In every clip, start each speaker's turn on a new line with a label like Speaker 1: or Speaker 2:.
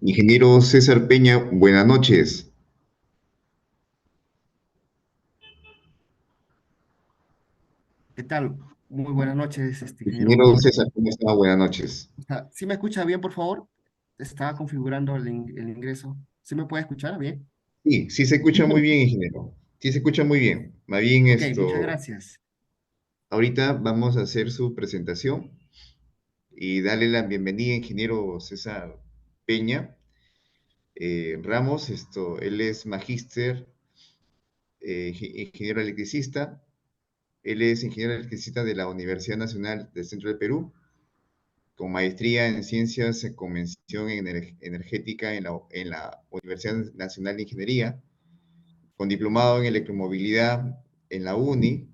Speaker 1: Ingeniero César Peña, buenas noches.
Speaker 2: ¿Qué tal? Muy buenas noches, ingeniero
Speaker 1: Ingeniero
Speaker 2: Morán.
Speaker 1: César, ¿cómo está? Buenas noches.
Speaker 2: ¿Sí me escucha bien, por favor? Estaba configurando el ingreso. ¿Sí me puede escuchar bien?
Speaker 1: Sí, sí se escucha muy bien, ingeniero. Sí se escucha muy bien. Más bien
Speaker 2: Ok, muchas gracias.
Speaker 1: ahorita vamos a hacer su presentación y darle la bienvenida, ingeniero César Peña. Ramos, él es magíster, ingeniero electricista. Él es ingeniero electricista de la Universidad Nacional del Centro del Perú, con maestría en Ciencias con mención en energética en la Universidad Nacional de Ingeniería, con diplomado en electromovilidad en la UNI,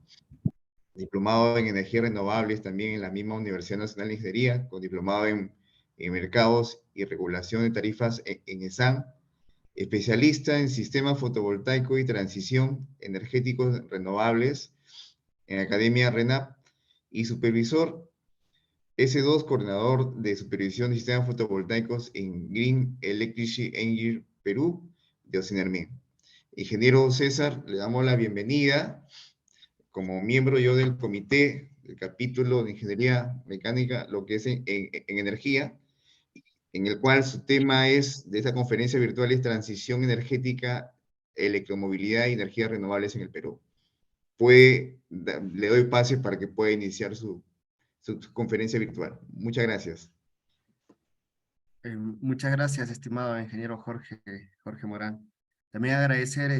Speaker 1: diplomado en energías renovables también en la misma Universidad Nacional de Ingeniería, con diplomado en mercados y regulación de tarifas en ESAM, especialista en sistemas fotovoltaico y transición energéticos renovables en la Academia RENAP y supervisor S2, coordinador de supervisión de sistemas fotovoltaicos en Green Electricity Energy Perú, de Ocinermen. Ingeniero César, le damos la bienvenida como miembro yo del comité, del capítulo de Ingeniería Mecánica, lo que es en energía, en el cual su tema es, de esta conferencia virtual, es transición energética, electromovilidad y energías renovables en el Perú. Le doy pase para que pueda iniciar su conferencia virtual. Muchas gracias.
Speaker 2: Muchas gracias, estimado ingeniero Jorge Morán. También agradecer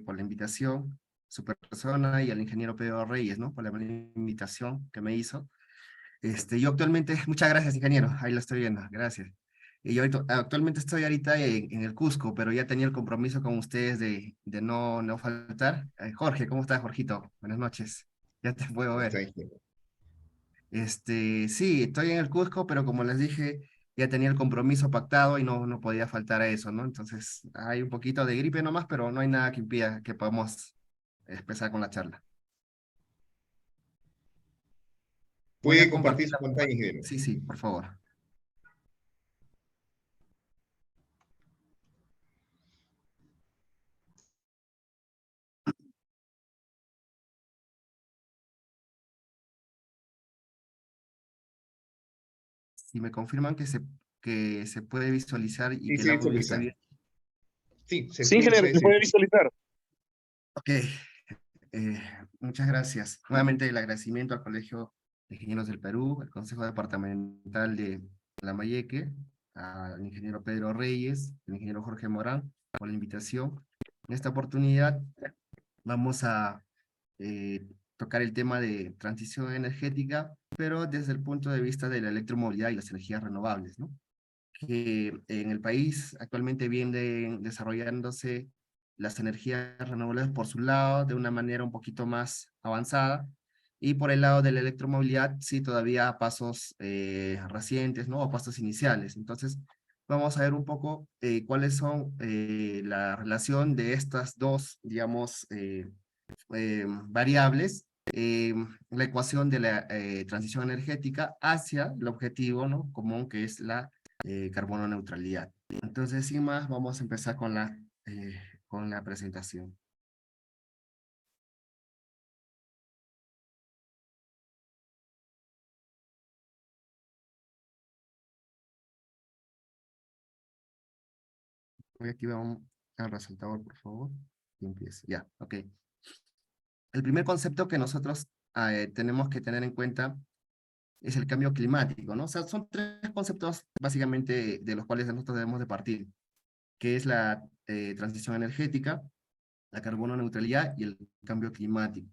Speaker 2: por la invitación, su persona y al ingeniero Pedro Reyes, ¿no? Por la invitación que me hizo. Yo actualmente, muchas gracias, ingeniero, ahí lo estoy viendo, gracias. Y yo actualmente estoy ahorita en el Cusco, pero ya tenía el compromiso con ustedes de no faltar. Jorge, ¿cómo estás, Jorgito? Buenas noches, ya te puedo
Speaker 1: ¿Cómo está,
Speaker 2: ver.
Speaker 1: ingeniero?
Speaker 2: Sí, estoy en el Cusco, pero como les dije, ya tenía el compromiso pactado y no podía faltar a eso, ¿no? Entonces, hay un poquito de gripe nomás, pero no hay nada que impida que podamos empezar con la charla. Voy a
Speaker 1: Puede
Speaker 2: compartir
Speaker 1: compartir su
Speaker 2: la...
Speaker 1: pantalla, ingeniero.
Speaker 2: Sí, sí, por favor. Si me confirman que se puede visualizar y
Speaker 1: Sí,
Speaker 2: que el
Speaker 1: se
Speaker 2: audio está
Speaker 1: visualiza.
Speaker 2: bien.
Speaker 1: Sí, se
Speaker 3: Sí,
Speaker 1: escucha
Speaker 3: ingeniero,
Speaker 1: y
Speaker 3: se
Speaker 1: se
Speaker 3: puede
Speaker 1: visualiza.
Speaker 3: visualizar.
Speaker 2: Ok, muchas gracias. Nuevamente el agradecimiento al Colegio de Ingenieros del Perú, al Consejo Departamental de Lambayeque, al ingeniero Pedro Reyes, al ingeniero Jorge Morán, por la invitación. En esta oportunidad vamos a eh, tocar el tema de transición energética, pero desde el punto de vista de la electromovilidad y las energías renovables, ¿no? Que en el país actualmente vienen desarrollándose las energías renovables por su lado de una manera un poquito más avanzada y por el lado de la electromovilidad sí todavía a pasos recientes, ¿no? O pasos iniciales. Entonces vamos a ver un poco cuáles son la relación de estas dos, digamos, variables, la ecuación de la transición energética hacia el objetivo, ¿no? común que es la carbono neutralidad. Entonces, sin más, vamos a empezar con la presentación. Voy a activar el resaltador, por favor. Y empiezo. Ya, ok. El primer concepto que nosotros tenemos que tener en cuenta es el cambio climático, ¿no? O sea, son tres conceptos básicamente de los cuales nosotros debemos de partir, que es la transición energética, la carbono neutralidad y el cambio climático.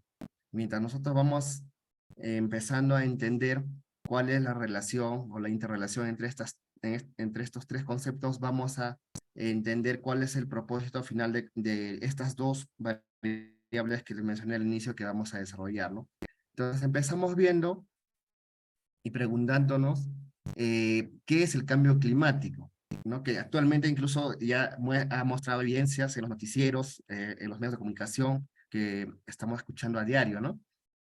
Speaker 2: Mientras nosotros vamos empezando a entender cuál es la relación o la interrelación entre entre estos tres conceptos, vamos a entender cuál es el propósito final de estas dos variables que les mencioné al inicio que vamos a desarrollar, ¿no? Entonces empezamos viendo y preguntándonos qué es el cambio climático, ¿no? Que actualmente incluso ya ha mostrado evidencias en los noticieros, en los medios de comunicación que estamos escuchando a diario, ¿no?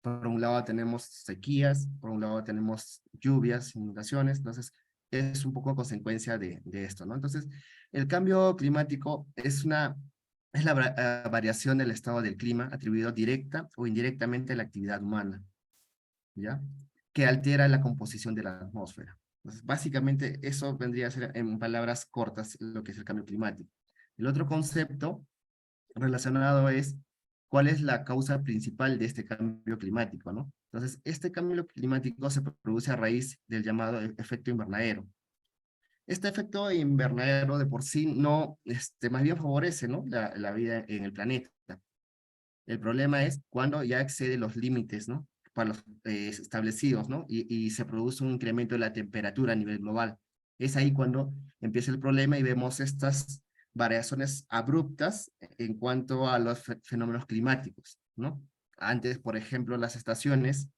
Speaker 2: Por un lado tenemos sequías, por un lado tenemos lluvias, inundaciones, entonces es un poco consecuencia de esto, ¿no? Entonces, el cambio climático es la variación del estado del clima atribuido directa o indirectamente a la actividad humana, ¿ya? Que altera la composición de la atmósfera. Entonces, básicamente, eso vendría a ser, en palabras cortas, lo que es el cambio climático. El otro concepto relacionado es cuál es la causa principal de este cambio climático, ¿no? Entonces, este cambio climático se produce a raíz del llamado efecto invernadero. Este efecto invernadero de por sí no, más bien favorece, ¿no? La vida en el planeta. El problema es cuando ya excede los límites, ¿no? Para los establecidos, ¿no? Y se produce un incremento de la temperatura a nivel global. Es ahí cuando empieza el problema y vemos estas variaciones abruptas en cuanto a los fenómenos climáticos, ¿no? Antes, por ejemplo, las estaciones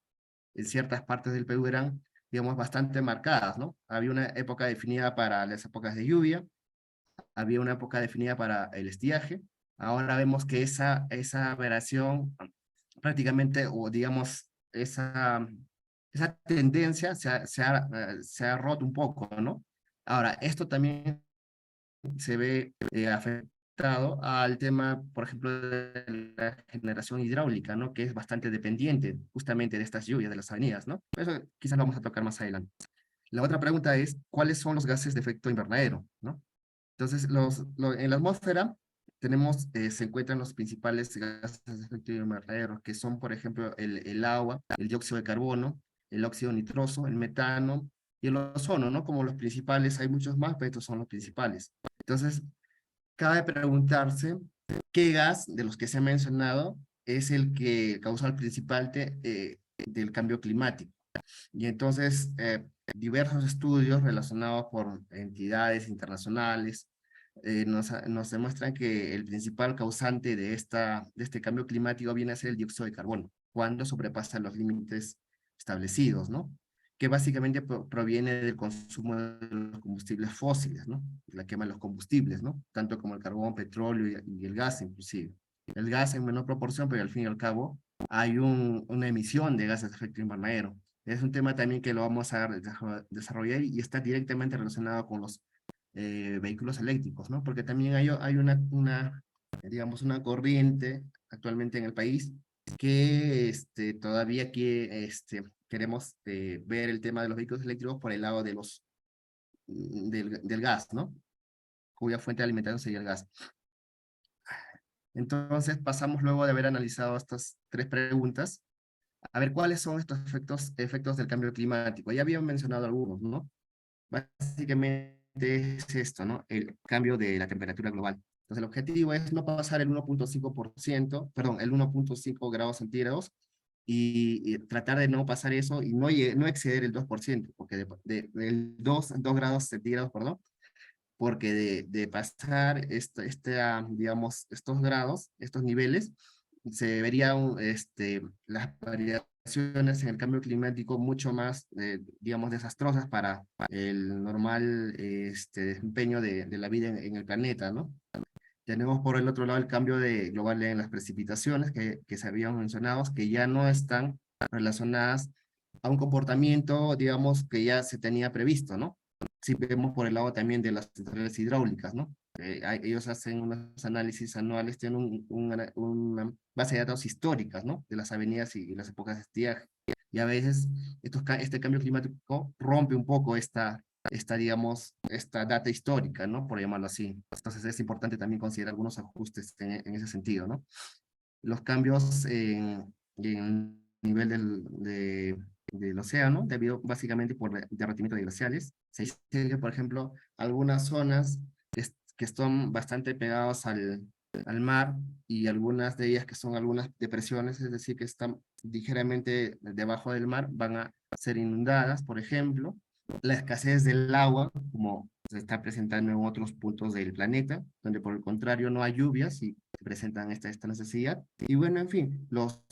Speaker 2: en ciertas partes del Perú eran, digamos, bastante marcadas, ¿no? Había una época definida para las épocas de lluvia, había una época definida para el estiaje. Ahora vemos que esa variación prácticamente, o digamos, esa tendencia se ha roto un poco, ¿no? Ahora, esto también se ve afectado al tema, por ejemplo, de la generación hidráulica, ¿no? Que es bastante dependiente justamente de estas lluvias de las avenidas, ¿no? Eso quizás lo vamos a tocar más adelante. La otra pregunta es, ¿cuáles son los gases de efecto invernadero, ¿no? Entonces, en la atmósfera tenemos, se encuentran los principales gases de efecto invernadero, que son, por ejemplo, el agua, el dióxido de carbono, el óxido nitroso, el metano y el ozono, ¿no? Como los principales, hay muchos más, pero estos son los principales. Entonces, cabe preguntarse qué gas de los que se ha mencionado es el que causa el principal del cambio climático. Y entonces, diversos estudios relacionados por entidades internacionales nos demuestran que el principal causante de este cambio climático viene a ser el dióxido de carbono, cuando sobrepasa los límites establecidos, ¿no? Que básicamente proviene del consumo de los combustibles fósiles, ¿no? La quema de los combustibles, ¿no? Tanto como el carbón, petróleo y el gas inclusive. El gas en menor proporción, pero al fin y al cabo hay una emisión de gases de efecto invernadero. Es un tema también que lo vamos a desarrollar y está directamente relacionado con los vehículos eléctricos, ¿no? Porque también hay digamos, una corriente actualmente en el país que todavía queremos ver el tema de los vehículos eléctricos por el lado de del gas, ¿no? Cuya fuente de alimentación sería el gas. Entonces pasamos luego de haber analizado estas tres preguntas a ver cuáles son estos efectos del cambio climático. Ya habían mencionado algunos, ¿no? Básicamente es esto, ¿no? El cambio de la temperatura global. Entonces el objetivo es no pasar el 1.5%, perdón, el 1.5 grados centígrados y tratar de no pasar eso y no exceder el 2%, porque del 2 grados centígrados, perdón, porque de pasar digamos, estos grados, estos niveles, se verían las variaciones en el cambio climático mucho más, digamos, desastrosas para el normal desempeño de la vida en el planeta, ¿no? Tenemos por el otro lado el cambio global en las precipitaciones que se habían mencionado, que ya no están relacionadas a un comportamiento, digamos, que ya se tenía previsto, ¿no? Si vemos por el lado también de las centrales hidráulicas, ¿no? Ellos hacen unos análisis anuales, tienen una base de datos históricas, ¿no? De las avenidas y las épocas de estiaje. Y a veces este cambio climático rompe un poco digamos, esta data histórica, ¿no? Por llamarlo así. Entonces es importante también considerar algunos ajustes en ese sentido, ¿no? Los cambios en el nivel del océano, debido básicamente por el derretimiento de glaciales. Se dice que, por ejemplo, algunas zonas que están bastante pegadas al mar y algunas de ellas que son algunas depresiones, es decir, que están ligeramente debajo del mar, van a ser inundadas, por ejemplo. La escasez del agua, como se está presentando en otros puntos del planeta, donde por el contrario no hay lluvias y se presentan esta necesidad. Y bueno, en fin, los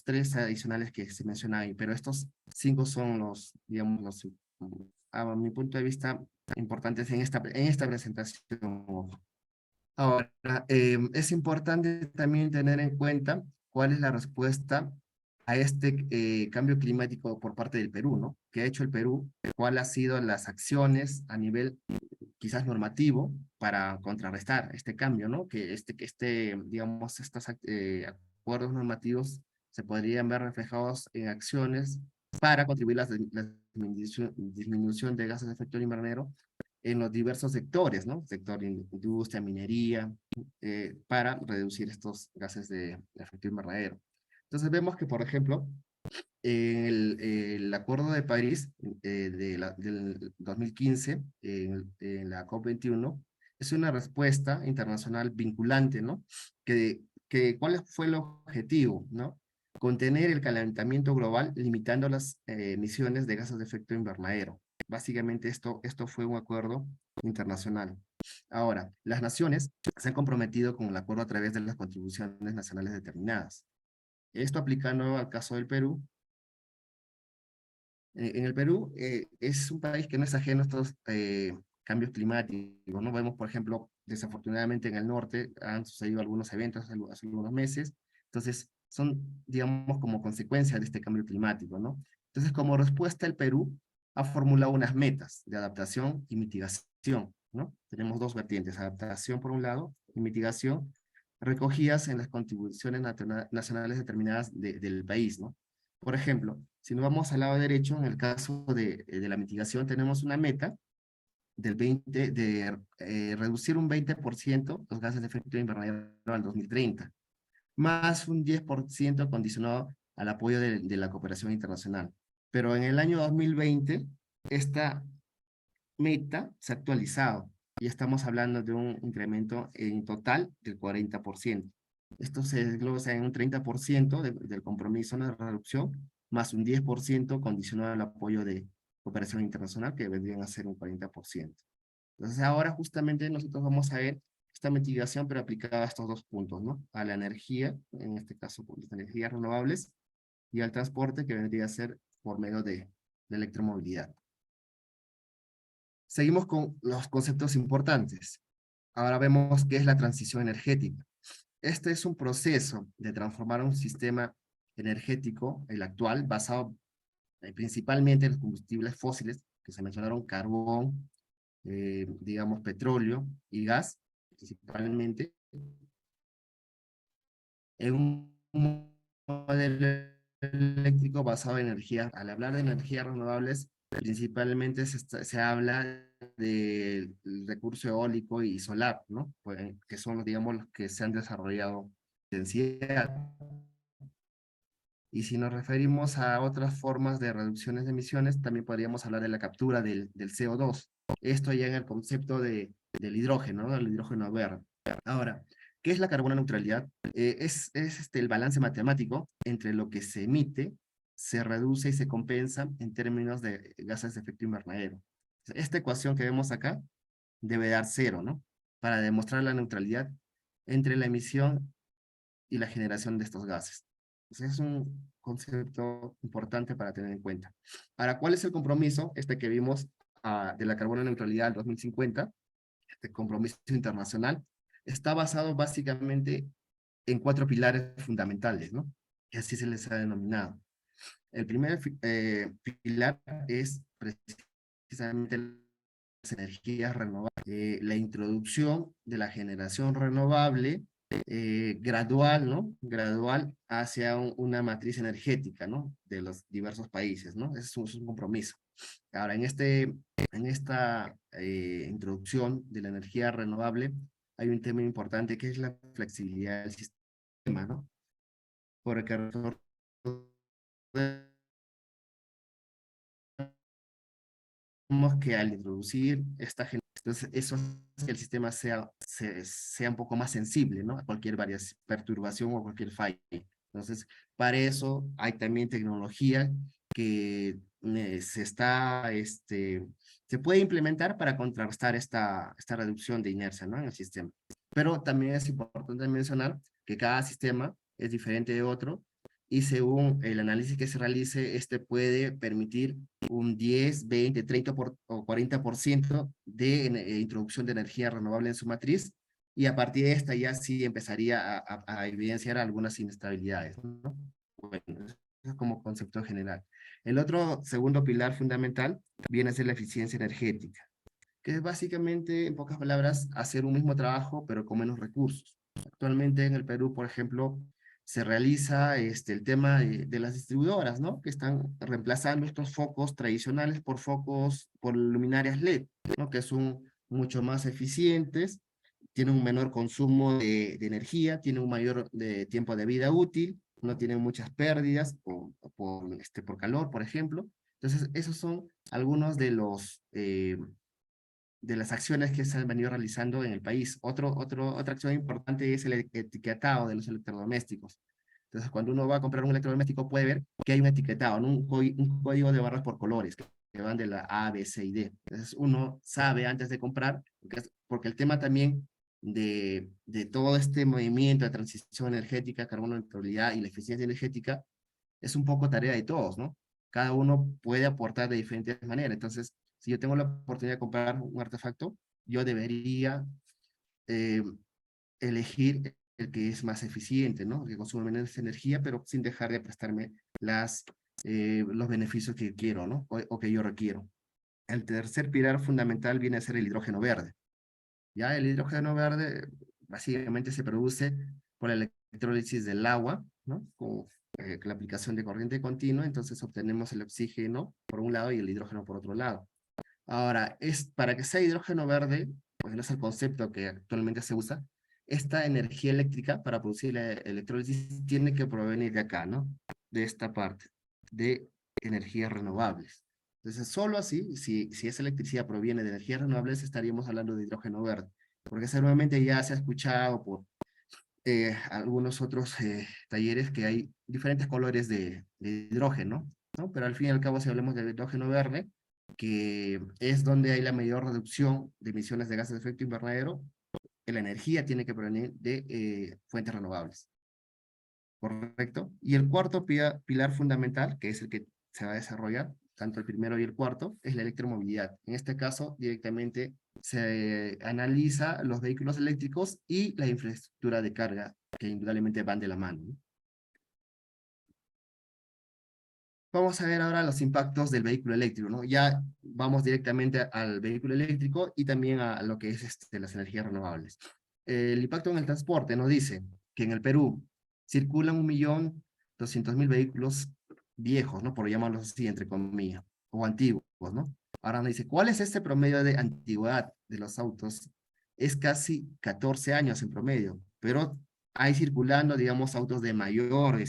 Speaker 2: tres adicionales que se mencionan ahí, pero estos cinco son digamos, a mi punto de vista, importantes en esta presentación. Ahora, es importante también tener en cuenta cuál es la respuesta a este cambio climático por parte del Perú, ¿no? ¿Qué ha hecho el Perú? ¿Cuáles han sido las acciones a nivel quizás normativo para contrarrestar este cambio, ¿no? Digamos, estos acuerdos normativos se podrían ver reflejados en acciones para contribuir a la disminución de gases de efecto invernadero en los diversos sectores, ¿no? Sector industria, minería, para reducir estos gases de efecto invernadero. Entonces vemos que, por ejemplo, el Acuerdo de París del 2015, en la COP21, es una respuesta internacional vinculante, ¿no? ¿Cuál fue el objetivo, ¿no? Contener el calentamiento global limitando las emisiones de gases de efecto invernadero. Básicamente esto fue un acuerdo internacional. Ahora, las naciones se han comprometido con el acuerdo a través de las contribuciones nacionales determinadas. Esto aplicando al caso del Perú. En el Perú es un país que no es ajeno a estos cambios climáticos, ¿no? Vemos, por ejemplo, desafortunadamente en el norte han sucedido algunos eventos hace algunos meses, entonces son, digamos, como consecuencia de este cambio climático, ¿no? Entonces, como respuesta, el Perú ha formulado unas metas de adaptación y mitigación, ¿no? Tenemos dos vertientes, adaptación por un lado y mitigación, recogidas en las contribuciones nacionales determinadas del país, ¿no? Por ejemplo, si nos vamos al lado derecho, en el caso de la mitigación, tenemos una meta de reducir un 20% los gases de efecto invernadero al 2030, más un 10% condicionado al apoyo de la cooperación internacional. Pero en el año 2020, esta meta se ha actualizado y estamos hablando de un incremento en total del 40%. Esto se desglosa en un 30% del compromiso de reducción, más un 10% condicionado al apoyo de cooperación internacional, que vendrían a ser un 40%. Entonces ahora justamente nosotros vamos a ver esta mitigación, pero aplicada a estos dos puntos, ¿no? A la energía, en este caso por las energías renovables, y al transporte, que vendría a ser por medio de electromovilidad. Seguimos con los conceptos importantes. Ahora vemos qué es la transición energética. Este es un proceso de transformar un sistema energético, el actual, basado principalmente en los combustibles fósiles, que se mencionaron carbón, digamos petróleo y gas, principalmente, en un modelo eléctrico basado en energía. Al hablar de energías renovables, principalmente se habla del recurso eólico y solar, ¿no? Pues, que son, digamos, los que se han desarrollado en densidad. Y si nos referimos a otras formas de reducciones de emisiones, también podríamos hablar de la captura del CO2. Esto ya en el concepto del hidrógeno, ¿no? Del hidrógeno verde. Ahora, ¿qué es la carbono neutralidad? Es el balance matemático entre lo que se emite, se reduce y se compensa en términos de gases de efecto invernadero. Esta ecuación que vemos acá debe dar cero, ¿no? Para demostrar la neutralidad entre la emisión y la generación de estos gases. Entonces es un concepto importante para tener en cuenta. Ahora, ¿cuál es el compromiso? Este que vimos de la carbono neutralidad al 2050, este compromiso internacional, está basado básicamente en cuatro pilares fundamentales, ¿no? Y así se les ha denominado. El primer pilar es precisamente las energías renovables, la introducción de la generación renovable gradual, ¿no? Gradual hacia una matriz energética, ¿no? De los diversos países, ¿no? Es un compromiso. Ahora, en esta introducción de la energía renovable, hay un tema importante que es la flexibilidad del sistema, ¿no? Porque que al introducir esta generación, entonces eso hace que el sistema sea un poco más sensible, ¿no? A cualquier perturbación o cualquier falla. Entonces, para eso hay también tecnología que se puede implementar para contrarrestar esta reducción de inercia, ¿no? En el sistema. Pero también es importante mencionar que cada sistema es diferente de otro y según el análisis que se realice, este puede permitir un 10, 20, 30 o 40% de introducción de energía renovable en su matriz, y a partir de esta ya sí empezaría a evidenciar algunas inestabilidades, ¿no? Bueno, Eso como concepto general. El otro segundo pilar fundamental viene a ser la eficiencia energética, que es básicamente, en pocas palabras, hacer un mismo trabajo, pero con menos recursos. Actualmente en el Perú, por ejemplo, se realiza el tema de las distribuidoras, ¿no? Que están reemplazando estos focos tradicionales por focos, por luminarias LED, ¿no? Que son mucho más eficientes, tienen un menor consumo de energía, tienen un mayor tiempo de vida útil, no tienen muchas pérdidas por calor, por ejemplo. Entonces, esos son algunos de las acciones que se han venido realizando en el país. Otra acción importante es el etiquetado de los electrodomésticos. Entonces, cuando uno va a comprar un electrodoméstico, puede ver que hay un etiquetado, ¿no? Un código de barras por colores, que van de la A, B, C y D. Entonces, uno sabe antes de comprar, porque el tema también de todo este movimiento de transición energética, carbono neutralidad y la eficiencia energética, es un poco tarea de todos, ¿no? Cada uno puede aportar de diferentes maneras. Entonces, si yo tengo la oportunidad de comprar un artefacto, yo debería eh, elegir el que es más eficiente, ¿no? Que consume menos energía, pero sin dejar de prestarme los beneficios que quiero, ¿no? O que yo requiero. El tercer pilar fundamental viene a ser el hidrógeno verde. Ya el hidrógeno verde básicamente se produce por la electrólisis del agua, ¿no? Con la aplicación de corriente continua, entonces obtenemos el oxígeno por un lado y el hidrógeno por otro lado. Ahora, para que sea hidrógeno verde, pues no es el concepto que actualmente se usa, esta energía eléctrica para producir la electrólisis tiene que provenir de acá, ¿no? De esta parte, de energías renovables. Entonces, solo así, si esa electricidad proviene de energías renovables, estaríamos hablando de hidrógeno verde. Porque seguramente ya se ha escuchado por algunos otros talleres que hay diferentes colores de hidrógeno, ¿no? Pero al fin y al cabo, si hablamos de hidrógeno verde, que es donde hay la mayor reducción de emisiones de gases de efecto invernadero, que la energía tiene que provenir de fuentes renovables. ¿Correcto? Y el cuarto pilar fundamental, que es el que se va a desarrollar, tanto el primero y el cuarto, es la electromovilidad. En este caso, directamente se analiza los vehículos eléctricos y la infraestructura de carga, que indudablemente van de la mano, ¿no? Vamos a ver ahora los impactos del vehículo eléctrico, ¿no? Ya vamos directamente al vehículo eléctrico y también a lo que es las energías renovables. El impacto en el transporte nos dice que en el Perú circulan 1.200.000 vehículos viejos, ¿no? Por llamarlos así, entre comillas, o antiguos, ¿no? Ahora nos dice, ¿cuál es este promedio de antigüedad de los autos? Es casi 14 años en promedio, pero hay circulando, digamos, autos de mayor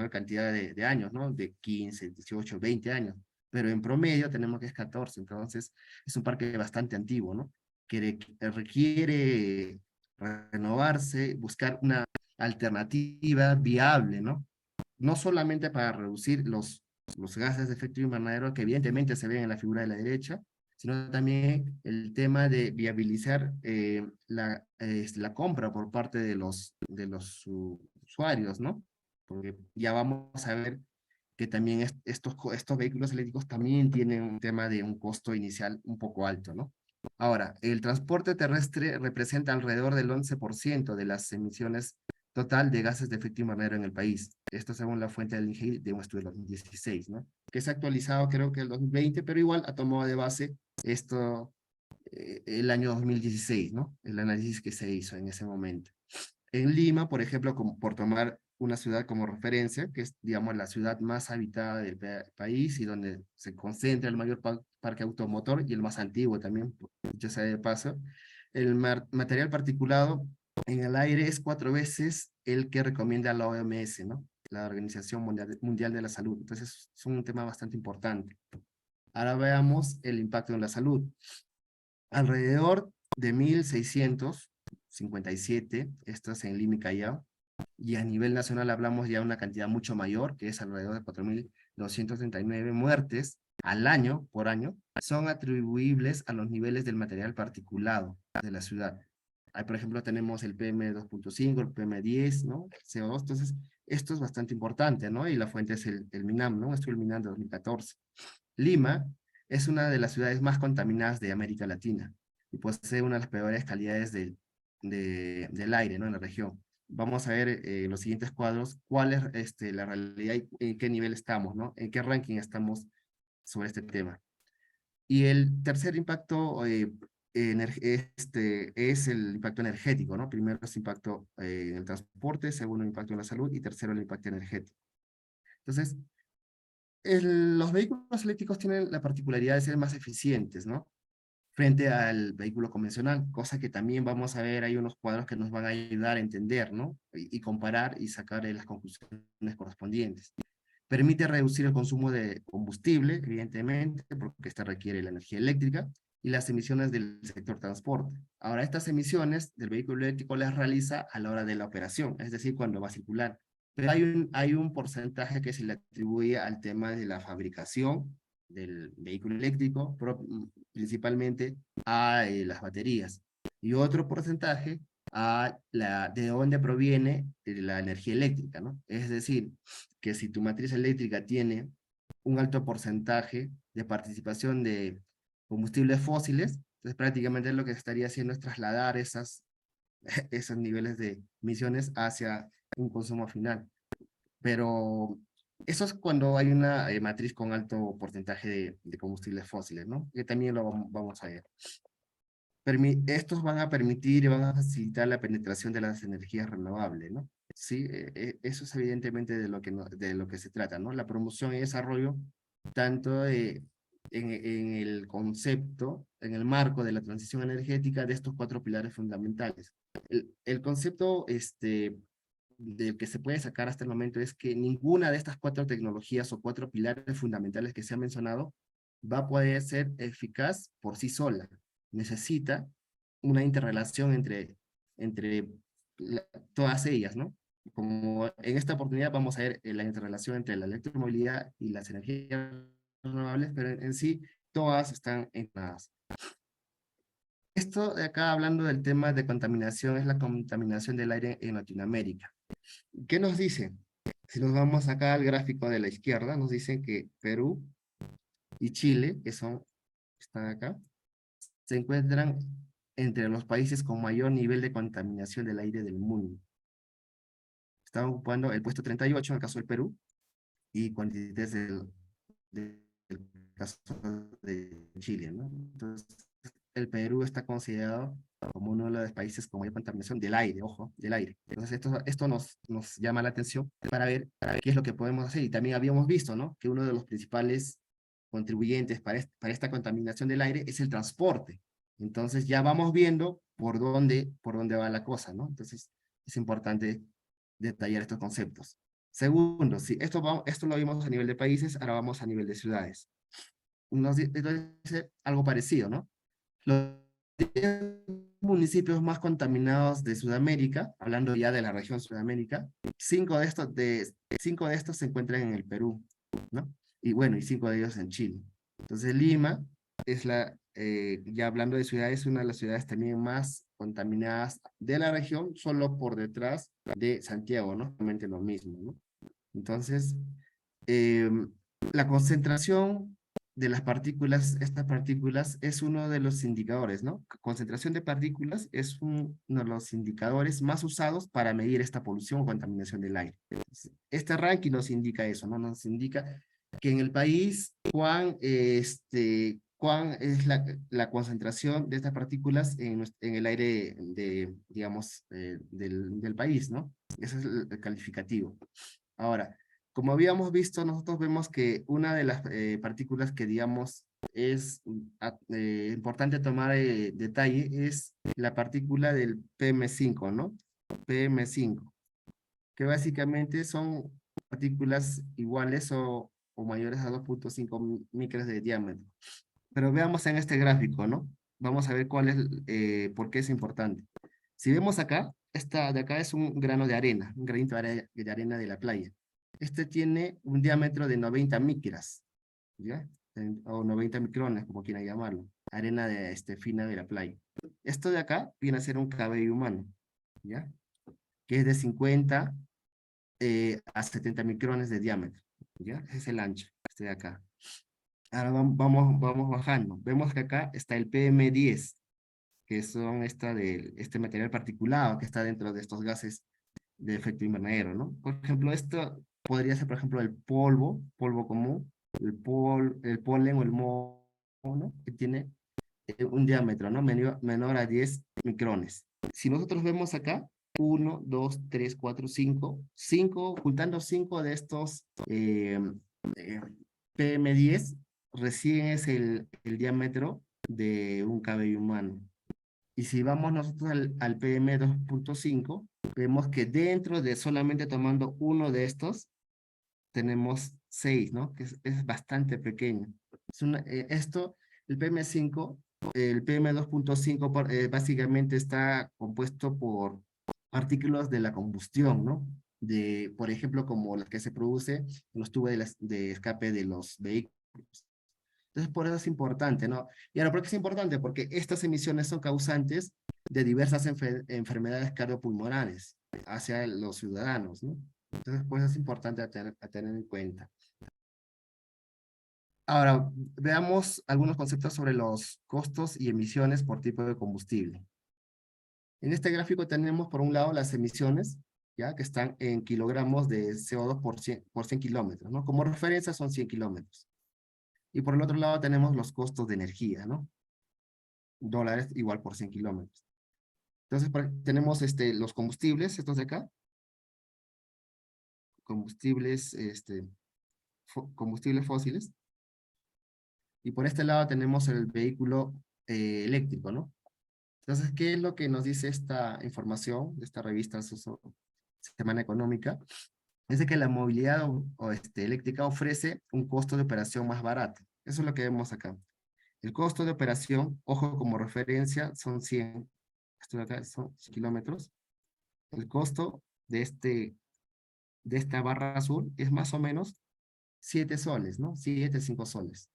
Speaker 2: cantidad de años, ¿no? De 15, 18, 20 años. Pero en promedio tenemos que es 14, entonces es un parque bastante antiguo, ¿no? Que requiere renovarse, buscar una alternativa viable, ¿no? No solamente para reducir los gases de efecto invernadero que evidentemente se ven en la figura de la derecha, sino también el tema de viabilizar la compra por parte de los usuarios, ¿no? Porque ya vamos a ver que también estos vehículos eléctricos también tienen un tema de un costo inicial un poco alto, ¿no? Ahora, el transporte terrestre representa alrededor del 11% de las emisiones total de gases de efecto invernadero en el país. Esto según la fuente del INGEI de un estudio del 2016, ¿no? Que se ha actualizado creo que el 2020, pero igual ha tomado de base esto el año 2016, ¿no? El análisis que se hizo en ese momento. En Lima, por ejemplo, por tomar una ciudad como referencia, que es, digamos, la ciudad más habitada del país y donde se concentra el mayor parque automotor y el más antiguo también, dicho sea de paso, el material particulado en el aire es 4 veces el que recomienda la OMS, ¿no? La Organización Mundial de la Salud. Entonces, es un tema bastante importante. Ahora veamos el impacto en la salud. Alrededor de 1.657, esto es en Lima y Callao, y a nivel nacional hablamos ya de una cantidad mucho mayor, que es alrededor de 4.239 muertes al año, por año, son atribuibles a los niveles del material particulado de la ciudad. Ahí, por ejemplo, tenemos el PM2.5, el PM10, ¿no? CO2, entonces, esto es bastante importante, ¿no? Y la fuente es el MINAM, ¿no? Esto es el MINAM de 2014. Lima es una de las ciudades más contaminadas de América Latina y posee una de las peores calidades del aire, ¿no? En la región. vamos a ver los siguientes cuadros cuál es la realidad y en qué nivel estamos, ¿no? En qué ranking estamos sobre este tema. Y el tercer impacto es el impacto energético, ¿no? Primero es impacto en el transporte, segundo el impacto en la salud y tercero el impacto energético. Entonces, los vehículos eléctricos tienen la particularidad de ser más eficientes, ¿no? Frente al vehículo convencional, cosa que también vamos a ver, hay unos cuadros que nos van a ayudar a entender, ¿no? Y comparar y sacar las conclusiones correspondientes. Permite reducir el consumo de combustible, evidentemente, porque esta requiere la energía eléctrica, y las emisiones del sector transporte. Ahora, estas emisiones del vehículo eléctrico las realiza a la hora de la operación, es decir, cuando va a circular. Pero hay un porcentaje que se le atribuye al tema de la fabricación del vehículo eléctrico, principalmente a las baterías. Y otro porcentaje de dónde proviene la energía eléctrica, ¿no? Es decir, que si tu matriz eléctrica tiene un alto porcentaje de participación de combustibles fósiles, entonces prácticamente lo que estaría haciendo es trasladar esos niveles de emisiones hacia un consumo final. Pero eso es cuando hay una matriz con alto porcentaje de combustibles fósiles, ¿no? Que también lo vamos a ver. Estos van a permitir y van a facilitar la penetración de las energías renovables, ¿no? Sí, eso es evidentemente de lo que se trata, ¿no? La promoción y desarrollo, tanto en el concepto, en el marco de la transición energética de estos cuatro pilares fundamentales. El concepto del que se puede sacar hasta el momento es que ninguna de estas cuatro tecnologías o cuatro pilares fundamentales que se han mencionado va a poder ser eficaz por sí sola. Necesita una interrelación entre todas ellas, ¿no? Como en esta oportunidad vamos a ver la interrelación entre la electromovilidad y las energías renovables, pero en sí todas están enlazadas. Esto de acá hablando del tema de contaminación es la contaminación del aire en Latinoamérica. ¿Qué nos dice? Si nos vamos acá al gráfico de la izquierda, nos dicen que Perú y Chile, están acá, se encuentran entre los países con mayor nivel de contaminación del aire del mundo. Están ocupando el puesto 38 en el caso del Perú y 43 del caso de Chile, ¿no? Entonces, el Perú está considerado como uno de los países con mayor contaminación del aire, ojo, del aire. Entonces, esto nos llama la atención para ver qué es lo que podemos hacer. Y también habíamos visto, ¿no? Que uno de los principales contribuyentes para esta contaminación del aire es el transporte. Entonces, ya vamos viendo por dónde va la cosa, ¿no? Entonces, es importante detallar estos conceptos. Segundo, si esto lo vimos a nivel de países, ahora vamos a nivel de ciudades. Nos dice algo parecido, ¿no? Los 10 municipios más contaminados de Sudamérica, hablando ya de la región Sudamérica, 5 de estos se encuentran en el Perú, ¿no? Y bueno, y 5 de ellos en Chile. Entonces Lima es ya hablando de ciudades, una de las ciudades también más contaminadas de la región, solo por detrás de Santiago, ¿no? Realmente lo mismo, ¿no? Entonces, eh, la concentración de estas partículas es uno de los indicadores, ¿no? Concentración de partículas es uno de los indicadores más usados para medir esta polución o contaminación del aire. Este ranking nos indica eso, ¿no? Nos indica que en el país cuán es la concentración de estas partículas en el aire digamos, del país, ¿no? Ese es el calificativo. Ahora, como habíamos visto, nosotros vemos que una de las partículas que, digamos, es importante tomar detalle es la partícula del PM5, ¿no? PM5, que básicamente son partículas iguales o mayores a 2.5 micras de diámetro. Pero veamos en este gráfico, ¿no? Vamos a ver por qué es importante. Si vemos acá, esta de acá es un grano de arena, un granito de arena de la playa. Este tiene un diámetro de 90 micras, ¿ya? O 90 micrones, como quieran llamarlo. Arena fina de la playa. Esto de acá viene a ser un cabello humano, ¿ya? Que es de 50 a 70 micrones de diámetro, ¿ya? Ese es el ancho, este de acá. Ahora vamos bajando. Vemos que acá está el PM10, que son este material particulado que está dentro de estos gases de efecto invernadero, ¿no? Por ejemplo, esto podría ser, por ejemplo, el polvo común, el polen o el moho, ¿no? Que tiene un diámetro, ¿no? Menor a 10 micrones. Si nosotros vemos acá, 1, 2, 3, 4, 5, juntando 5 de estos eh, PM10, recién es el diámetro de un cabello humano. Y si vamos nosotros al PM2.5, vemos que dentro de solamente tomando uno de estos, tenemos 6, ¿no? Que es bastante pequeño. El PM5, el PM2.5 básicamente está compuesto por partículas de la combustión, ¿no? Por ejemplo, como las que se produce en los tubos de escape de los vehículos. Entonces, por eso es importante, ¿no? Y ahora, ¿por qué es importante? Porque estas emisiones son causantes de diversas enfermedades cardiopulmonares hacia los ciudadanos, ¿no? Entonces, pues es importante a tener en cuenta. Ahora, veamos algunos conceptos sobre los costos y emisiones por tipo de combustible. En este gráfico tenemos, por un lado, las emisiones, ya que están en kilogramos de CO2 por 100 kilómetros, ¿no? Como referencia son 100 kilómetros. Y por el otro lado tenemos los costos de energía, ¿no? Dólares igual por 100 kilómetros. Entonces, tenemos los combustibles, estos de acá, combustibles, combustibles fósiles, y por este lado tenemos el vehículo eléctrico, ¿no? Entonces, ¿qué es lo que nos dice esta información de esta revista Semana Económica? Es de que la movilidad eléctrica ofrece un costo de operación más barato. Eso es lo que vemos acá. El costo de operación, ojo como referencia, son 100, esto de acá son kilómetros. El costo de esta barra azul es más o menos 7 soles, ¿no? 7, 5 soles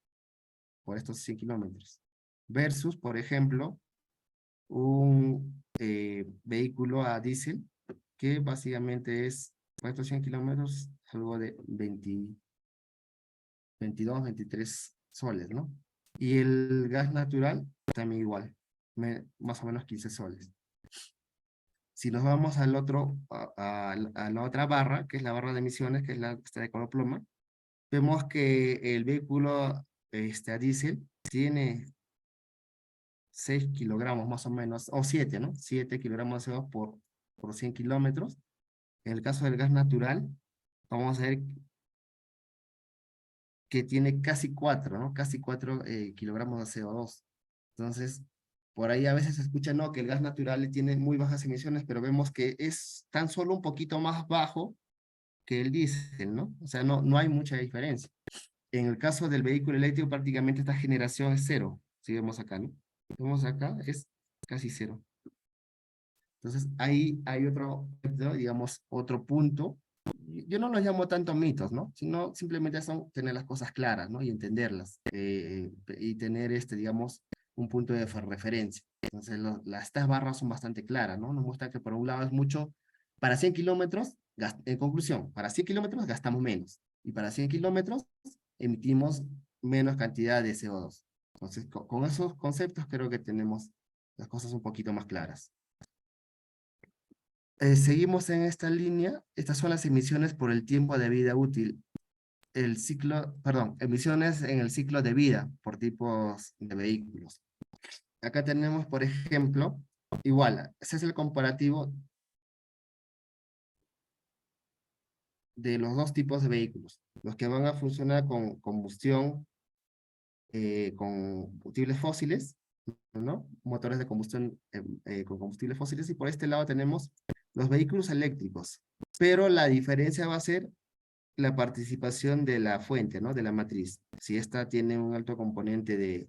Speaker 2: por estos 100 kilómetros. Versus, por ejemplo, un vehículo a diésel que básicamente es, por estos 100 kilómetros, algo de 22, 23 soles, ¿no? Y el gas natural también igual, más o menos 15 soles. Si nos vamos a la otra barra, que es la barra de emisiones, que es la que está de color ploma, vemos que el vehículo a diésel tiene 6 kilogramos más o menos, o 7, ¿no? 7 kilogramos de CO2 por 100 kilómetros. En el caso del gas natural, vamos a ver que tiene casi 4, ¿no? Casi 4 kilogramos de CO2. Entonces, por ahí a veces se escucha, no, que el gas natural tiene muy bajas emisiones, pero vemos que es tan solo un poquito más bajo que el diésel, ¿no? O sea, no hay mucha diferencia. En el caso del vehículo eléctrico, prácticamente esta generación es cero. Si vemos acá, ¿no? Vemos acá, es casi cero. Entonces, ahí hay otro, digamos, otro punto. Yo no los llamo tanto mitos, ¿no? Sino simplemente son tener las cosas claras, ¿no? Y entenderlas. Y tener, digamos, un punto de referencia. Entonces, estas barras son bastante claras, ¿no? Nos muestra que por un lado es mucho, para 100 kilómetros, en conclusión, para 100 kilómetros gastamos menos. Y para 100 kilómetros emitimos menos cantidad de CO2. Entonces, con esos conceptos creo que tenemos las cosas un poquito más claras. Seguimos en esta línea. Estas son las emisiones por el tiempo de vida útil. Emisiones en el ciclo de vida por tipos de vehículos. Acá tenemos, por ejemplo, igual, ese es el comparativo de los dos tipos de vehículos. Los que van a funcionar con combustión, con combustibles fósiles, ¿no? Motores de combustión con combustibles fósiles, y por este lado tenemos los vehículos eléctricos. Pero la diferencia va a ser la participación de la fuente, ¿no? De la matriz. Si esta tiene un alto componente de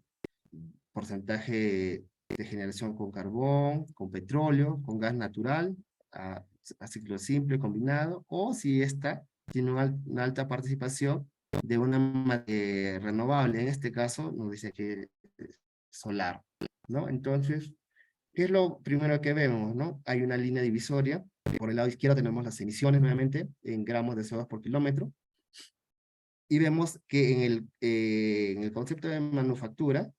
Speaker 2: porcentaje de generación con carbón, con petróleo, con gas natural, a ciclo simple combinado, o si esta tiene una alta participación de una renovable. En este caso nos dice que es solar, ¿no? Entonces, ¿qué es lo primero que vemos, no? Hay una línea divisoria. Por el lado izquierdo tenemos las emisiones nuevamente en gramos de CO2 por kilómetro. Y vemos que en el concepto de manufactura,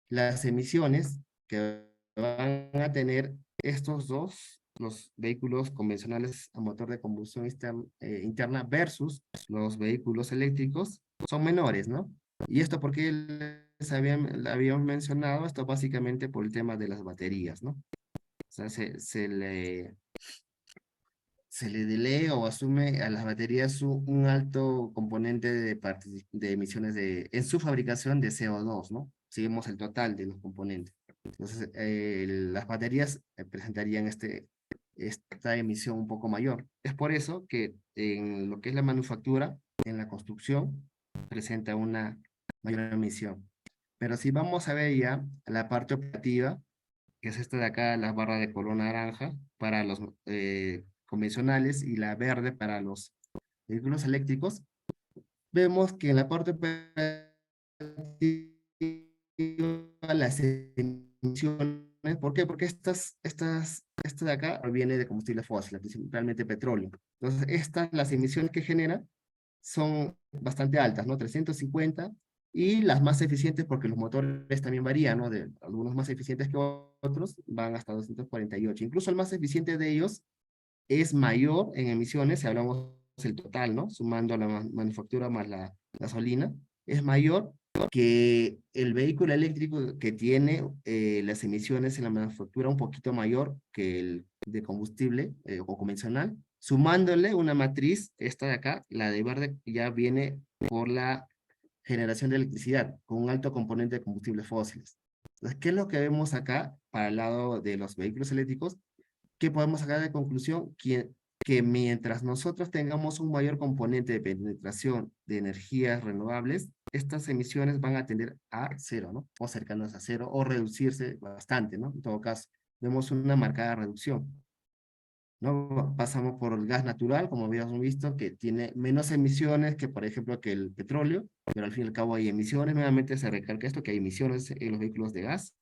Speaker 2: las emisiones que van a tener estos dos los vehículos convencionales a motor de combustión interna versus los vehículos eléctricos son menores, ¿no? Y esto porque habíamos mencionado, esto básicamente por el tema de las baterías, ¿no? O sea, se le delega o asume a las baterías un alto componente de emisiones en su fabricación de CO2, ¿no? Seguimos el total de los componentes. Entonces, las baterías presentarían esta emisión un poco mayor. Es por eso que en lo que es la manufactura, en la construcción, presenta una mayor emisión. Pero si vamos a ver ya la parte operativa, que es esta de acá, la barra de color naranja para los convencionales y la verde para los vehículos eléctricos, vemos que en la parte operativa las emisiones, ¿por qué? Porque esta de acá proviene de combustible fósil, principalmente petróleo. Entonces, las emisiones que genera son bastante altas, ¿no? 350, y las más eficientes, porque los motores también varían, ¿no? De algunos más eficientes que otros, van hasta 248. Incluso el más eficiente de ellos es mayor en emisiones, si hablamos del total, ¿no? Sumando la manufactura más la gasolina, es mayor que el vehículo eléctrico que tiene las emisiones en la manufactura un poquito mayor que el de combustible o convencional, sumándole una matriz, esta de acá, la de verde, ya viene por la generación de electricidad, con un alto componente de combustibles fósiles. Entonces, ¿qué es lo que vemos acá para el lado de los vehículos eléctricos? ¿Qué podemos sacar de conclusión? Que mientras nosotros tengamos un mayor componente de penetración de energías renovables, estas emisiones van a tender a cero, ¿no? O cercanas a cero, o reducirse bastante, ¿no? En todo caso, vemos una marcada reducción, ¿no? Pasamos por el gas natural, como habíamos visto, que tiene menos emisiones que, por ejemplo, que el petróleo, pero al fin y al cabo hay emisiones. Nuevamente se recalca esto, que hay emisiones en los vehículos de gas,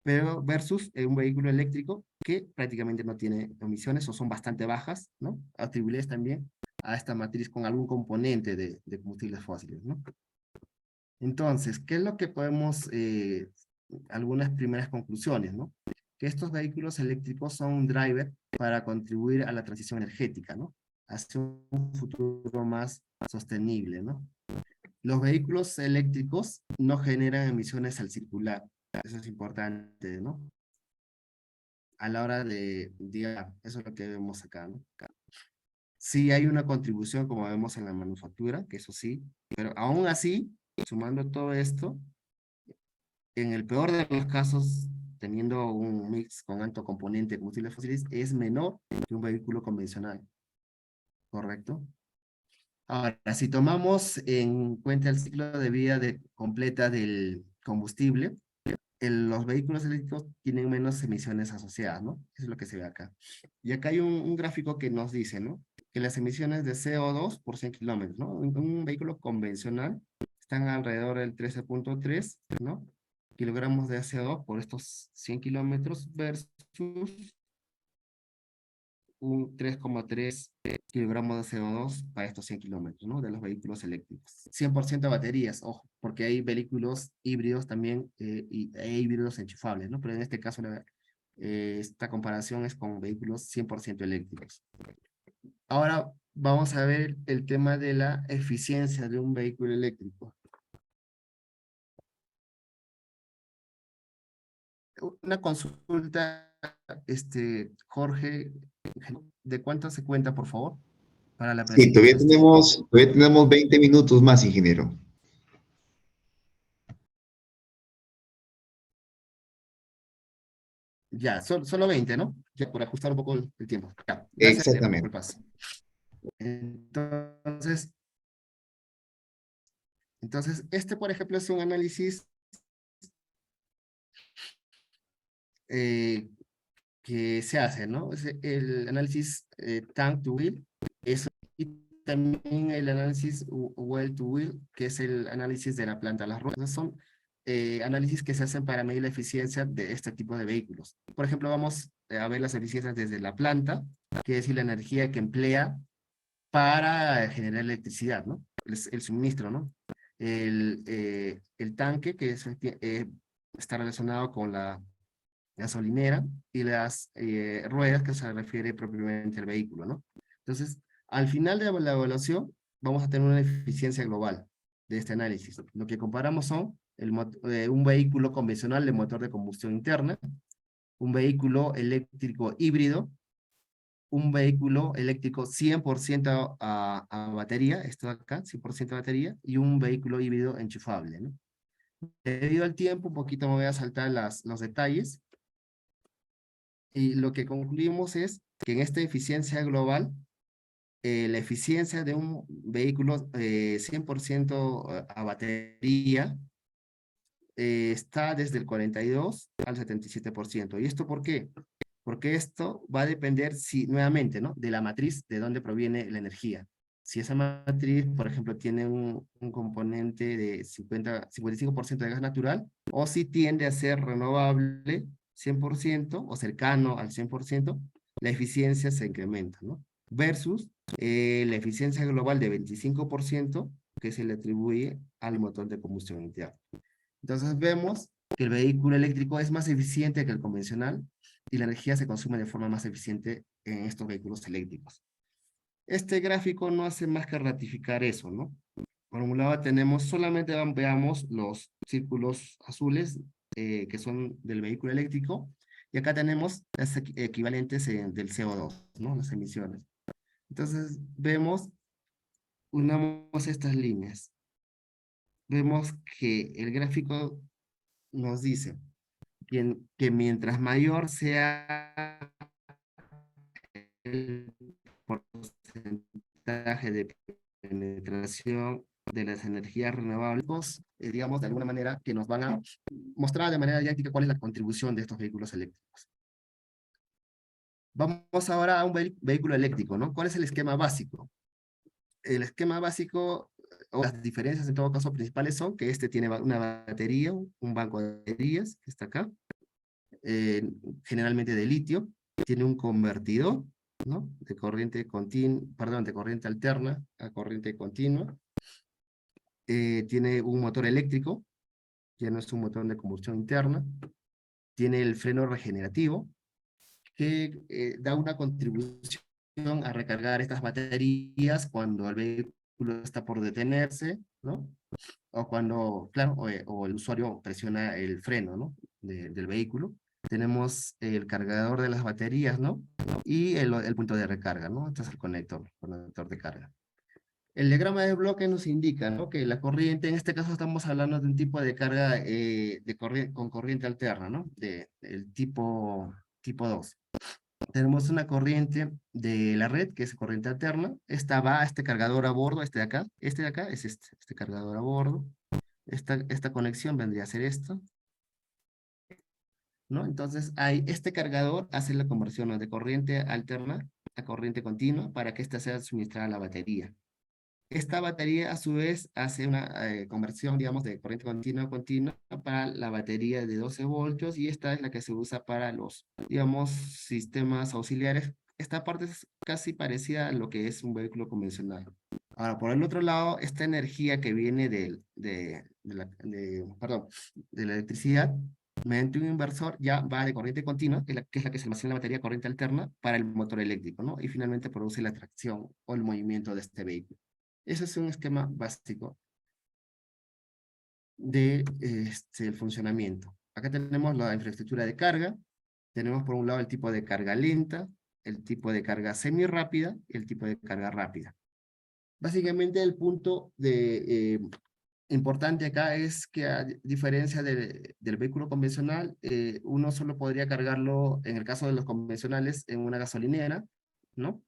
Speaker 2: pero versus un vehículo eléctrico que prácticamente no tiene emisiones o son bastante bajas, ¿no? Atribuibles también a esta matriz con algún componente de combustibles fósiles, ¿no? Entonces, ¿qué es lo que podemos, algunas primeras conclusiones, ¿no? Que estos vehículos eléctricos son un driver para contribuir a la transición energética, ¿no? Hacia un futuro más sostenible, ¿no? Los vehículos eléctricos no generan emisiones al circular. Eso es importante, ¿no? A la hora digamos, eso es lo que vemos acá, ¿no? Sí hay una contribución, como vemos en la manufactura, que eso sí, pero aún así, sumando todo esto, en el peor de los casos, teniendo un mix con alto componente de combustibles fósiles, es menor que un vehículo convencional, ¿correcto? Ahora, si tomamos en cuenta el ciclo de vida completa del combustible, los vehículos eléctricos tienen menos emisiones asociadas, ¿no? Eso es lo que se ve acá. Y acá hay un gráfico que nos dice, ¿no? Que las emisiones de CO2 por 100 kilómetros, ¿no? Un vehículo convencional están alrededor del 13.3, ¿no? Kilogramos de CO2 por estos 100 kilómetros versus un 3,3 kilogramos de CO2 para estos 100 kilómetros, ¿no? De los vehículos eléctricos. 100% baterías, ojo, porque hay vehículos híbridos también e híbridos enchufables, ¿no? Pero en este caso esta comparación es con vehículos 100% eléctricos. Ahora vamos a ver el tema de la eficiencia de un vehículo eléctrico. Una consulta, Jorge, ¿de cuánto se cuenta, por favor, para la
Speaker 1: Sí,
Speaker 2: presentación?
Speaker 1: todavía tenemos 20 minutos más, ingeniero.
Speaker 2: Ya, solo 20, ¿no? Ya, por ajustar un poco el tiempo. Ya, gracias por el
Speaker 1: Exactamente.
Speaker 2: paso. Entonces, por ejemplo, es un análisis eh, que se hace, ¿no? Es el análisis tank to wheel, y también el análisis well to wheel, que es el análisis de la planta. Las ruedas son análisis que se hacen para medir la eficiencia de este tipo de vehículos. Por ejemplo, vamos a ver las eficiencias desde la planta, que es decir, la energía que emplea para generar electricidad, ¿no? El suministro, ¿no? El tanque, que está relacionado con gasolinera, y las ruedas, que se refiere propiamente al vehículo, ¿no? Entonces, al final de la evaluación, vamos a tener una eficiencia global de este análisis. Lo que comparamos son un vehículo convencional de motor de combustión interna, un vehículo eléctrico híbrido, un vehículo eléctrico 100% a batería, esto acá, 100% batería, y un vehículo híbrido enchufable, ¿no? Debido al tiempo, un poquito me voy a saltar los detalles, y lo que concluimos es que en esta eficiencia global, la eficiencia de un vehículo 100% a batería está desde el 42 al 77%. ¿Y esto por qué? Porque esto va a depender, si, nuevamente, ¿no?, de la matriz de dónde proviene la energía. Si esa matriz, por ejemplo, tiene un componente de 55% de gas natural, o si tiende a ser renovable 100% o cercano al 100%, la eficiencia se incrementa, ¿no? Versus la eficiencia global de 25% que se le atribuye al motor de combustión interna. Entonces vemos que el vehículo eléctrico es más eficiente que el convencional y la energía se consume de forma más eficiente en estos vehículos eléctricos. Este gráfico no hace más que ratificar eso, ¿no? Por un lado tenemos, solamente veamos los círculos azules que son del vehículo eléctrico, y acá tenemos las equivalentes del CO2, ¿no? Las emisiones. Entonces vemos, unamos estas líneas. Vemos que el gráfico nos dice que mientras mayor sea el porcentaje de penetración de las energías renovables, digamos, de alguna manera, que nos van a mostrar de manera didáctica cuál es la contribución de estos vehículos eléctricos. Vamos ahora a un vehículo eléctrico, ¿no? ¿Cuál es el esquema básico? El esquema básico, o las diferencias en todo caso principales, son que este tiene una batería, un banco de baterías, que está acá, generalmente de litio, tiene un convertidor, ¿no?, de corriente continua, perdón, de corriente alterna a corriente continua, tiene un motor eléctrico, ya no es un motor de combustión interna, tiene el freno regenerativo, que da una contribución a recargar estas baterías cuando el vehículo está por detenerse, ¿no? O cuando, claro, o el usuario presiona el freno, ¿no?, del vehículo. Tenemos el cargador de las baterías, ¿no? Y el punto de recarga, ¿no? Este es el conector de carga. El diagrama de bloque nos indica, ¿no?, que la corriente, en este caso estamos hablando de un tipo de carga con corriente alterna, ¿no? El tipo 2. Tenemos una corriente de la red, que es corriente alterna. Esta va a este cargador a bordo, este de acá es este cargador a bordo. Esta conexión vendría a ser esto, ¿no? Entonces, este cargador hace la conversión, ¿no?, de corriente alterna a corriente continua para que ésta sea suministrada a la batería. Esta batería, a su vez, hace una conversión, digamos, de corriente continua a continua para la batería de 12 voltios, y esta es la que se usa para los, digamos, sistemas auxiliares. Esta parte es casi parecida a lo que es un vehículo convencional. Ahora, por el otro lado, esta energía que viene perdón, de la electricidad, mediante un inversor, ya va de corriente continua, que es la que se almacena en la batería, corriente alterna, para el motor eléctrico, ¿no? Y finalmente produce la tracción o el movimiento de este vehículo. Ese es un esquema básico de el funcionamiento. Acá tenemos la infraestructura de carga. Tenemos por un lado el tipo de carga lenta, el tipo de carga semi-rápida y el tipo de carga rápida. Básicamente el punto importante acá es que, a diferencia del vehículo convencional, uno solo podría cargarlo, en el caso de los convencionales, en una gasolinera, ¿no?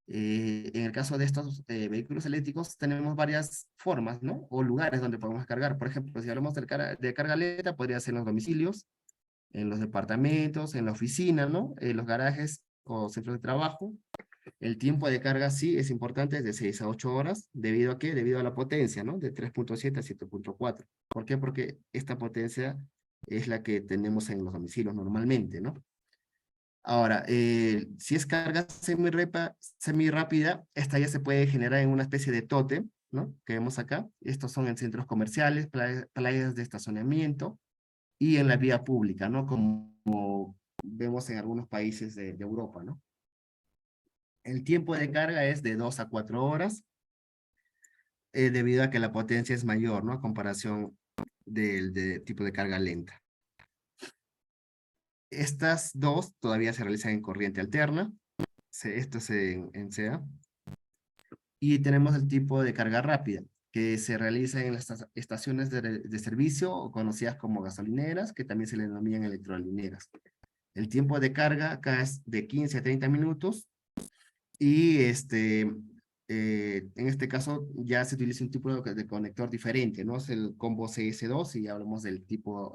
Speaker 2: En el caso de estos vehículos eléctricos tenemos varias formas, ¿no?, o lugares donde podemos cargar. Por ejemplo, si hablamos de carga lenta, podría ser en los domicilios, en los departamentos, en la oficina, ¿no?, en los garajes o centros de trabajo. El tiempo de carga sí es importante, es de 6 a 8 horas. ¿Debido a qué? Debido a la potencia, ¿no?, de 3.7 a 7.4. ¿Por qué? Porque esta potencia es la que tenemos en los domicilios normalmente, ¿no? Ahora, si es carga semi-rápida, esta ya se puede generar en una especie de tótem, ¿no?, que vemos acá. Estos son en centros comerciales, playas de estacionamiento y en la vía pública, ¿no?, como vemos en algunos países de Europa, ¿no? El tiempo de carga es de 2 a 4 horas, debido a que la potencia es mayor, ¿no? A comparación del tipo de carga lenta. Estas dos todavía se realizan en corriente alterna, esto es en SEA. Y tenemos el tipo de carga rápida, que se realiza en las estaciones de servicio, o conocidas como gasolineras, que también se le denominan electrolineras. El tiempo de carga acá es de 15 a 30 minutos, y en este caso ya se utiliza un tipo de conector diferente, ¿no? Es el combo CS2, si hablamos del tipo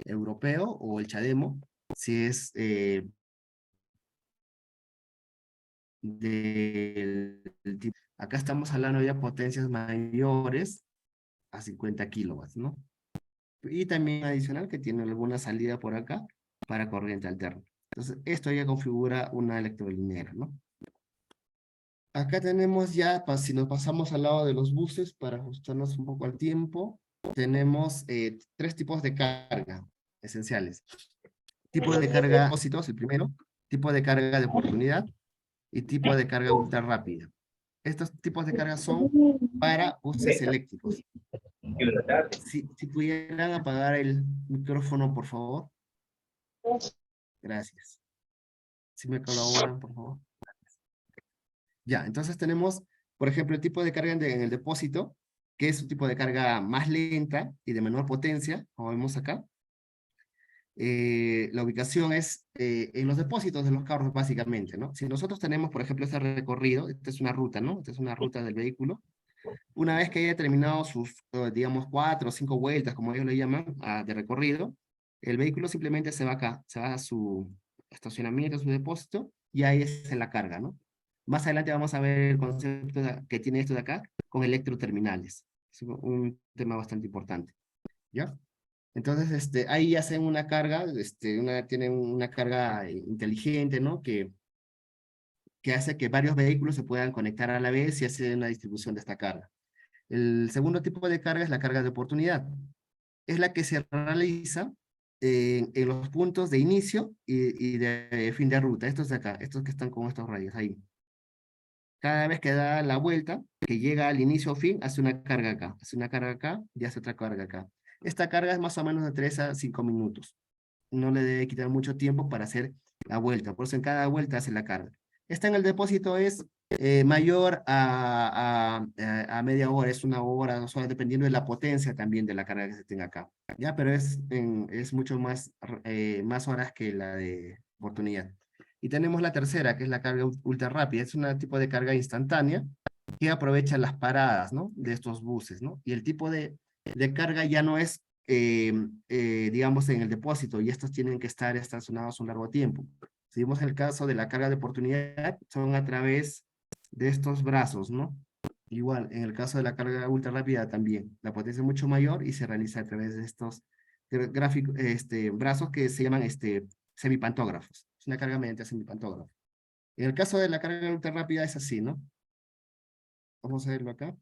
Speaker 2: europeo, o el CHAdeMO, si es del tipo. Acá estamos hablando ya de potencias mayores a 50 kilowatts, ¿no? Y también adicional que tiene alguna salida por acá para corriente alterna. Entonces, esto ya configura una electrolinera, ¿no? Acá tenemos ya, si nos pasamos al lado de los buses para ajustarnos un poco al tiempo, tenemos 3 tipos de carga esenciales. Tipo de carga depósitos, el primero, tipo de carga de oportunidad y tipo de carga ultra rápida. Estos tipos de carga son para buses eléctricos. Si pudieran apagar el micrófono, por favor. Gracias. Si me colaboran, por favor. Ya, entonces tenemos, por ejemplo, el tipo de carga en el depósito, que es un tipo de carga más lenta y de menor potencia, como vemos acá. La ubicación es en los depósitos de los carros, básicamente, ¿no? Si nosotros tenemos, por ejemplo, este recorrido, esta es una ruta, ¿no? Esta es una ruta del vehículo. Una vez que haya terminado sus, digamos, 4 o 5 vueltas, como ellos le llaman, de recorrido, el vehículo simplemente se va acá, se va a su estacionamiento, a su depósito, y ahí es la carga, ¿no? Más adelante vamos a ver el concepto que tiene esto de acá con electroterminales. Es un tema bastante importante, ¿ya? Entonces, ahí hacen una carga, tienen una carga inteligente, ¿no? Que hace que varios vehículos se puedan conectar a la vez y hacer una distribución de esta carga. El segundo tipo de carga es la carga de oportunidad. Es la que se realiza en los puntos de inicio y de fin de ruta. Estos de acá, estos que están con estos rayos ahí. Cada vez que da la vuelta, que llega al inicio o fin, hace una carga acá. Hace una carga acá y hace otra carga acá. Esta carga es más o menos de 3 a 5 minutos. No le debe quitar mucho tiempo para hacer la vuelta. Por eso en cada vuelta hace la carga. Esta en el depósito es mayor a media hora, es 1 hora, 2 horas, dependiendo de la potencia también de la carga que se tenga acá. Ya, pero es mucho más horas que la de oportunidad. Y tenemos la tercera, que es la carga ultra rápida. Es un tipo de carga instantánea que aprovecha las paradas, ¿no? De estos buses, ¿no? Y el tipo de carga ya no es, digamos, en el depósito, y estos tienen que estar estacionados un largo tiempo. Si vemos el caso de la carga de oportunidad, son a través de estos brazos, ¿no? Igual, en el caso de la carga ultra rápida también, la potencia es mucho mayor y se realiza a través de estos gráficos, brazos que se llaman semipantógrafos. Es una carga mediante semipantógrafo. En el caso de la carga ultra rápida es así, ¿no? Vamos a verlo acá.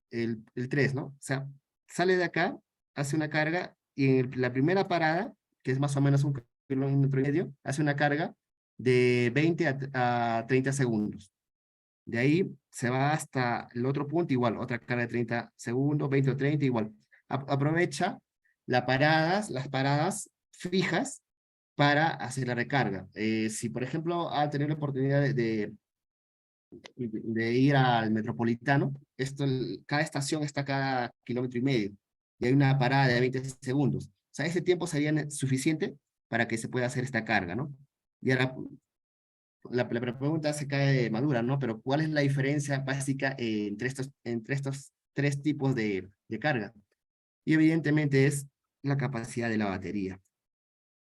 Speaker 2: El 3, ¿no? O sea, sale de acá, hace una carga, y en la primera parada, que es más o menos 1,5 kilómetros, hace una carga de 20 a 30 segundos. De ahí se va hasta el otro punto, igual, otra carga de 30 segundos, 20 o 30, igual. Aprovecha las paradas fijas para hacer la recarga. Si, por ejemplo, al tener la oportunidad de ir al Metropolitano, cada estación está cada 1,5 kilómetros, y hay una parada de 20 segundos. O sea, ese tiempo sería suficiente para que se pueda hacer esta carga, ¿no? Y ahora, la pregunta se cae de madura, ¿no? Pero ¿cuál es la diferencia básica entre estos 3 tipos de carga? Y evidentemente es la capacidad de la batería,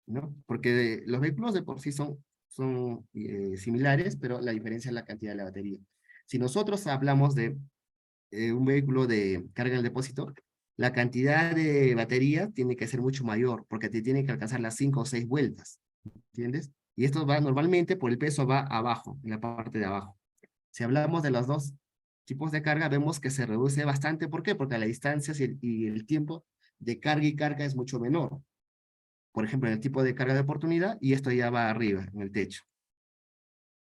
Speaker 2: ¿no? Porque los vehículos de por sí son similares, pero la diferencia es la cantidad de la batería. Si nosotros hablamos de un vehículo de carga en el depósito, la cantidad de batería tiene que ser mucho mayor, porque te tiene que alcanzar las 5 o 6 vueltas, ¿entiendes? Y esto va normalmente por el peso, va abajo, en la parte de abajo. Si hablamos de los dos tipos de carga, vemos que se reduce bastante. ¿Por qué? Porque la distancia y el tiempo de carga y carga es mucho menor. por ejemplo, en el tipo de carga de oportunidad, y esto ya va arriba, en el techo.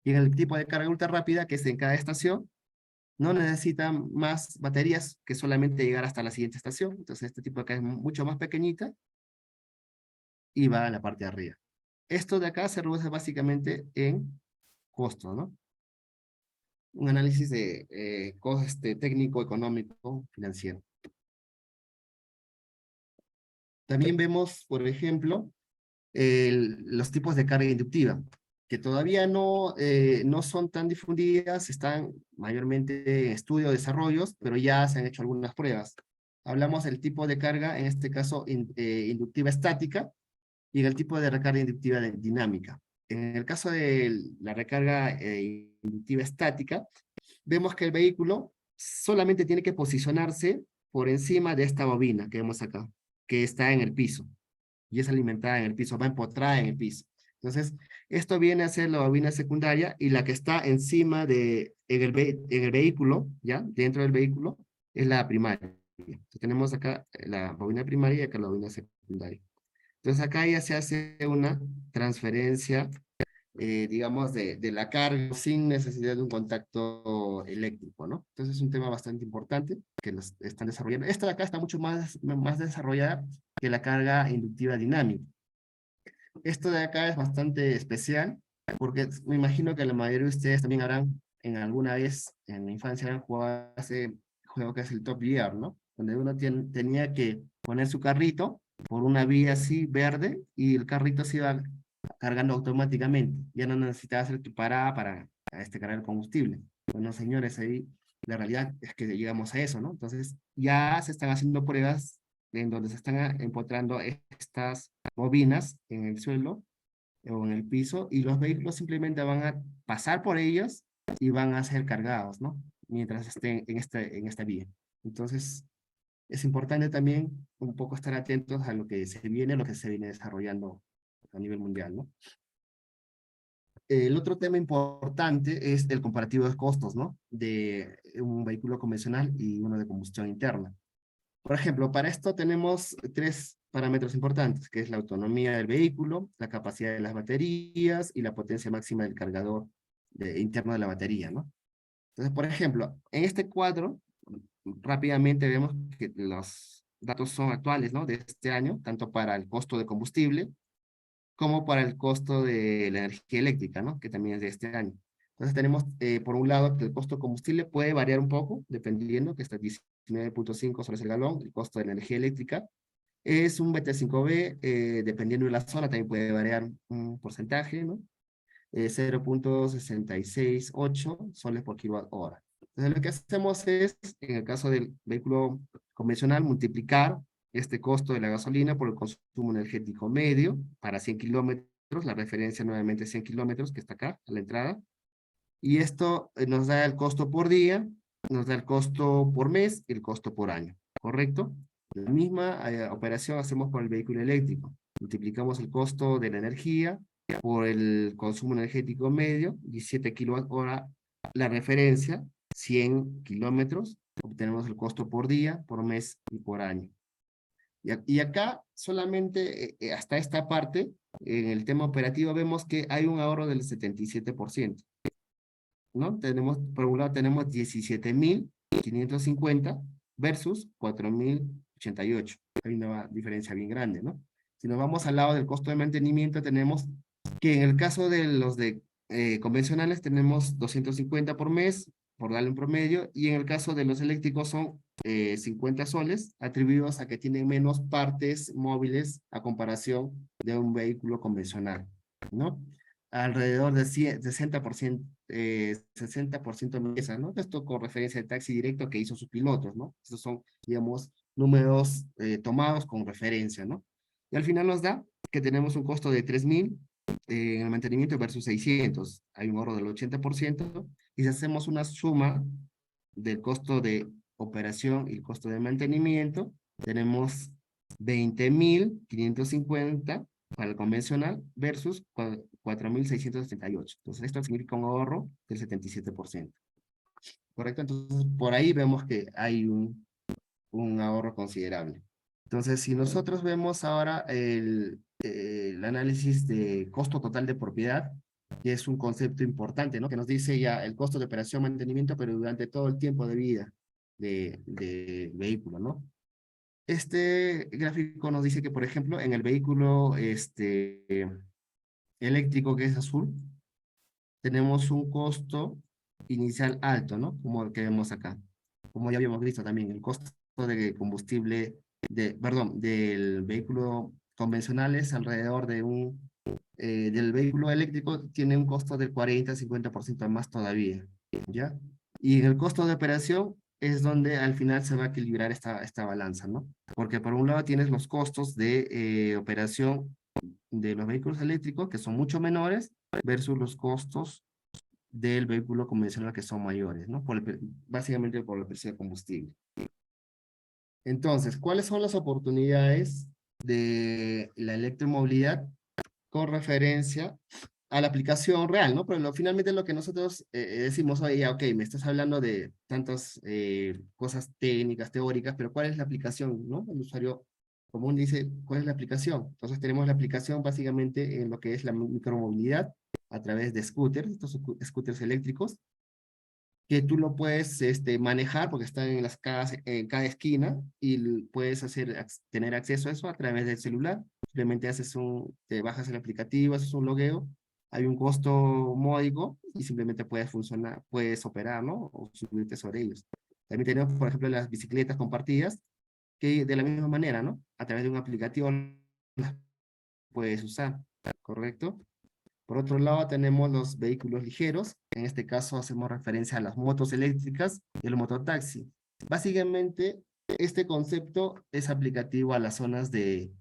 Speaker 2: Y en el tipo de carga ultra rápida, que es en cada estación, no necesita más baterías que solamente llegar hasta la siguiente estación. Entonces, este tipo de acá es mucho más pequeñita y va a la parte de arriba. Esto de acá se reduce básicamente en costo, ¿no? Un análisis de coste técnico, económico, financiero. También vemos, por ejemplo, los tipos de carga inductiva, que todavía no son tan difundidas, están mayormente en estudio, desarrollos, pero ya se han hecho algunas pruebas. Hablamos del tipo de carga, en este caso inductiva estática, y en el tipo de recarga inductiva dinámica. En el caso de la recarga inductiva estática, vemos que el vehículo solamente tiene que posicionarse por encima de esta bobina que vemos acá, que está en el piso y es alimentada en el piso, va empotrada en el piso. Entonces, esto viene a ser la bobina secundaria y la que está encima en el vehículo, ¿ya? Dentro del vehículo, es la primaria. Entonces, tenemos acá la bobina primaria y acá la bobina secundaria. Entonces, acá ya se hace una transferencia, digamos, de la carga sin necesidad de un contacto eléctrico, ¿no? Entonces, es un tema bastante importante que los están desarrollando. Esta de acá está mucho más desarrollada que la carga inductiva dinámica. Esto de acá es bastante especial porque me imagino que la mayoría de ustedes también habrán en alguna vez en la infancia habrán jugado ese juego que es el Top Gear, ¿no? Donde uno tenía que poner su carrito por una vía así verde y el carrito se iba cargando automáticamente. Ya no necesitaba hacer tu parada para cargar el combustible. Bueno, señores, ahí la realidad es que llegamos a eso, ¿no? Entonces ya se están haciendo pruebas en donde se están empotrando estas bobinas en el suelo o en el piso y los vehículos simplemente van a pasar por ellas y van a ser cargados, ¿no? Mientras estén en esta vía. Entonces, es importante también un poco estar atentos a lo que se viene, lo que se viene desarrollando a nivel mundial, ¿no? El otro tema importante es el comparativo de costos, ¿no? De un vehículo convencional y uno de combustión interna. Por ejemplo, para esto tenemos tres parámetros importantes, que es la autonomía del vehículo, la capacidad de las baterías y la potencia máxima del cargador interno de la batería, ¿no? Entonces, por ejemplo, en este cuadro, rápidamente vemos que los datos son actuales, ¿no? De este año, tanto para el costo de combustible como para el costo de la energía eléctrica, ¿no? Que también es de este año. Entonces tenemos, por un lado, que el costo de combustible puede variar un poco, dependiendo, que está 19.5 soles el galón, el costo de la energía eléctrica. Es un BT5B, dependiendo de la zona, también puede variar un porcentaje, ¿no? 0.668 soles por kilowatt hora. Entonces lo que hacemos es, en el caso del vehículo convencional, multiplicar este costo de la gasolina por el consumo energético medio para 100 kilómetros, la referencia nuevamente 100 kilómetros que está acá a la entrada, y esto nos da el costo por día, nos da el costo por mes y el costo por año, ¿correcto? La misma operación hacemos por el vehículo eléctrico. Multiplicamos el costo de la energía por el consumo energético medio, 17 kilowatt hora, la referencia, 100 kilómetros, obtenemos el costo por día, por mes y por año. Y acá solamente hasta esta parte, en el tema operativo, vemos que hay un ahorro del 77%. ¿No? Tenemos, por un lado tenemos 17.550 versus 4.088. Hay una diferencia bien grande, ¿no? Si nos vamos al lado del costo de mantenimiento, tenemos que en el caso de los convencionales tenemos 250 por mes, por darle un promedio, y en el caso de los eléctricos son 50 soles, atribuidos a que tienen menos partes móviles a comparación de un vehículo convencional, ¿no? Alrededor de 60%, 60% mesa, ¿no? Esto con referencia al taxi directo que hizo sus pilotos, ¿no? Estos son, digamos, números tomados con referencia, ¿no? Y al final nos da que tenemos un costo de 3.000 en el mantenimiento versus 600. Hay un ahorro del 80%, y si hacemos una suma del costo de operación y el costo de mantenimiento, tenemos 20.550 para el convencional versus 4.678. Entonces, esto significa un ahorro del 77%. ¿Correcto? Entonces, por ahí vemos que hay un ahorro considerable. Entonces, si nosotros vemos ahora el análisis de costo total de propiedad, que es un concepto importante, ¿no? Que nos dice ya el costo de operación, mantenimiento, pero durante todo el tiempo de vida del vehículo, ¿no? Este gráfico nos dice que, por ejemplo, en el vehículo eléctrico que es azul, tenemos un costo inicial alto, ¿no? Como el que vemos acá. Como ya habíamos visto también, el costo de combustible, perdón, del vehículo convencional es alrededor de del vehículo eléctrico tiene un costo del 40-50% más todavía, ¿ya? Y en el costo de operación es donde al final se va a equilibrar esta balanza, ¿no? Porque por un lado tienes los costos de operación de los vehículos eléctricos, que son mucho menores, versus los costos del vehículo convencional, que son mayores, ¿no? Básicamente por el precio de combustible. Entonces, ¿cuáles son las oportunidades de la electromovilidad con referencia a la aplicación real, ¿no? Pero finalmente lo que nosotros decimos, oye, ya, ok, me estás hablando de tantas cosas técnicas, teóricas, pero ¿cuál es la aplicación, no? El usuario común dice, ¿cuál es la aplicación? Entonces tenemos la aplicación básicamente en lo que es la micromovilidad a través de scooters, estos scooters eléctricos, que tú lo puedes manejar porque están en cada esquina y puedes tener acceso a eso a través del celular. Simplemente te bajas el aplicativo, haces un logueo, hay un costo módico y simplemente puedes operar, ¿no? O subirte sobre ellos. También tenemos, por ejemplo, las bicicletas compartidas, que de la misma manera, ¿no? A través de un aplicativo las puedes usar, ¿correcto? Por otro lado, tenemos los vehículos ligeros. En este caso, hacemos referencia a las motos eléctricas y el mototaxi. Básicamente, este concepto es aplicativo a las zonas de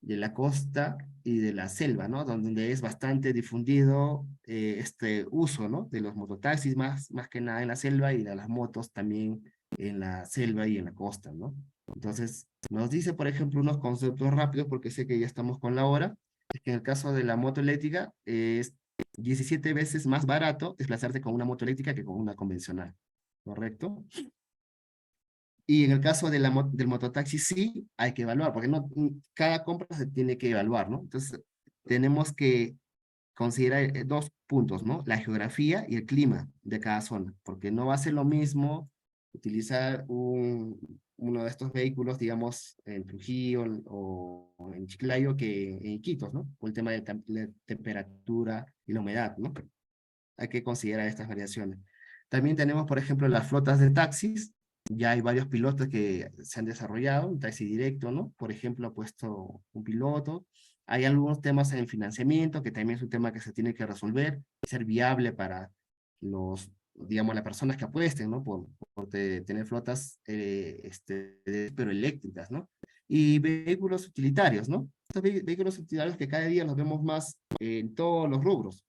Speaker 2: la costa y de la selva, ¿no? Donde es bastante difundido este uso, ¿no? De los mototaxis, más que nada en la selva, y de las motos también en la selva y en la costa, ¿no? Entonces, nos dice, por ejemplo, unos conceptos rápidos, porque sé que ya estamos con la hora. Es que en el caso de la moto eléctrica es 17 veces más barato desplazarte con una moto eléctrica que con una convencional, ¿correcto? Y en el caso de del mototaxi sí hay que evaluar, porque no, cada compra se tiene que evaluar, ¿no? Entonces tenemos que considerar dos puntos, ¿no? La geografía y el clima de cada zona, porque no va a ser lo mismo utilizar uno de estos vehículos, digamos, en Trujillo o en Chiclayo que en Iquitos, ¿no? Por el tema de la temperatura y la humedad, ¿no? Hay que considerar estas variaciones. También tenemos, por ejemplo, las flotas de taxis. Ya hay varios pilotos que se han desarrollado, un taxi directo, ¿no? Por ejemplo, ha puesto un piloto. Hay algunos temas en financiamiento, que también es un tema que se tiene que resolver, ser viable para digamos, las personas que apuesten, ¿no? Por tener flotas, pero eléctricas, ¿no? Y vehículos utilitarios, ¿no? Estos vehículos utilitarios que cada día los vemos más en todos los rubros.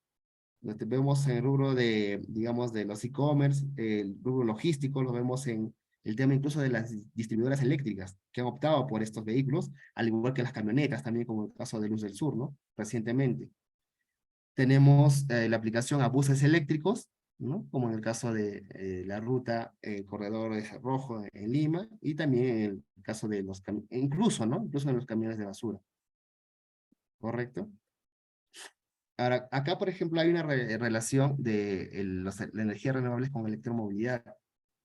Speaker 2: Vemos en el rubro de, digamos, de los e-commerce, el rubro logístico, lo vemos en el tema incluso de las distribuidoras eléctricas que han optado por estos vehículos, al igual que las camionetas, también como el caso de Luz del Sur, ¿no? Recientemente. Tenemos la aplicación a buses eléctricos, ¿no? Como en el caso de la ruta Corredor Rojo en Lima, y también en el caso de los incluso, ¿no? Incluso en los camiones de basura, ¿correcto? Ahora, acá, por ejemplo, hay una relación de las energías renovables con electromovilidad.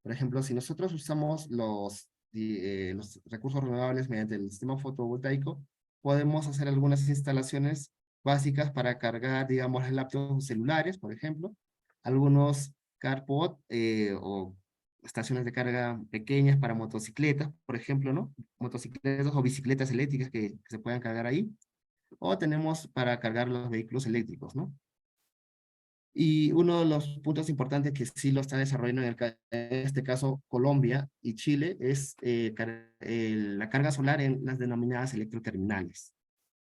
Speaker 2: Por ejemplo, si nosotros usamos los recursos renovables mediante el sistema fotovoltaico, podemos hacer algunas instalaciones básicas para cargar, digamos, laptops celulares, por ejemplo, algunos carport o estaciones de carga pequeñas para motocicletas, por ejemplo, ¿no? Motocicletas o bicicletas eléctricas que se puedan cargar ahí, o tenemos para cargar los vehículos eléctricos, ¿no? Y uno de los puntos importantes que sí lo está desarrollando en este caso Colombia y Chile es la carga solar en las denominadas electroterminales,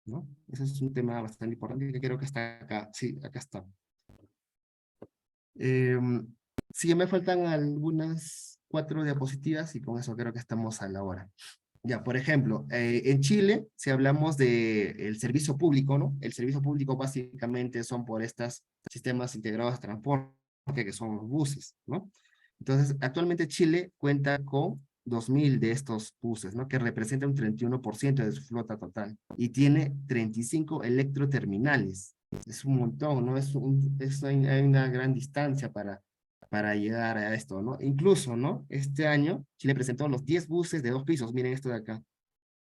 Speaker 2: ¿no? Ese es un tema bastante importante que creo que está acá. Sí, acá está. Sí, me faltan algunas 4 diapositivas y con eso creo que estamos a la hora. Ya, por ejemplo, en Chile, si hablamos del servicio público, ¿no? El servicio público básicamente son por estos sistemas integrados de transporte, que son los buses, ¿no? Entonces, actualmente Chile cuenta con 2.000 de estos buses, ¿no? Que representa un 31% de su flota total. Y tiene 35 electroterminales. Es un montón, ¿no? Hay una gran distancia para llegar a esto, ¿no? Incluso, ¿no? Este año Chile presentó los 10 buses de 2 pisos, miren esto de acá. O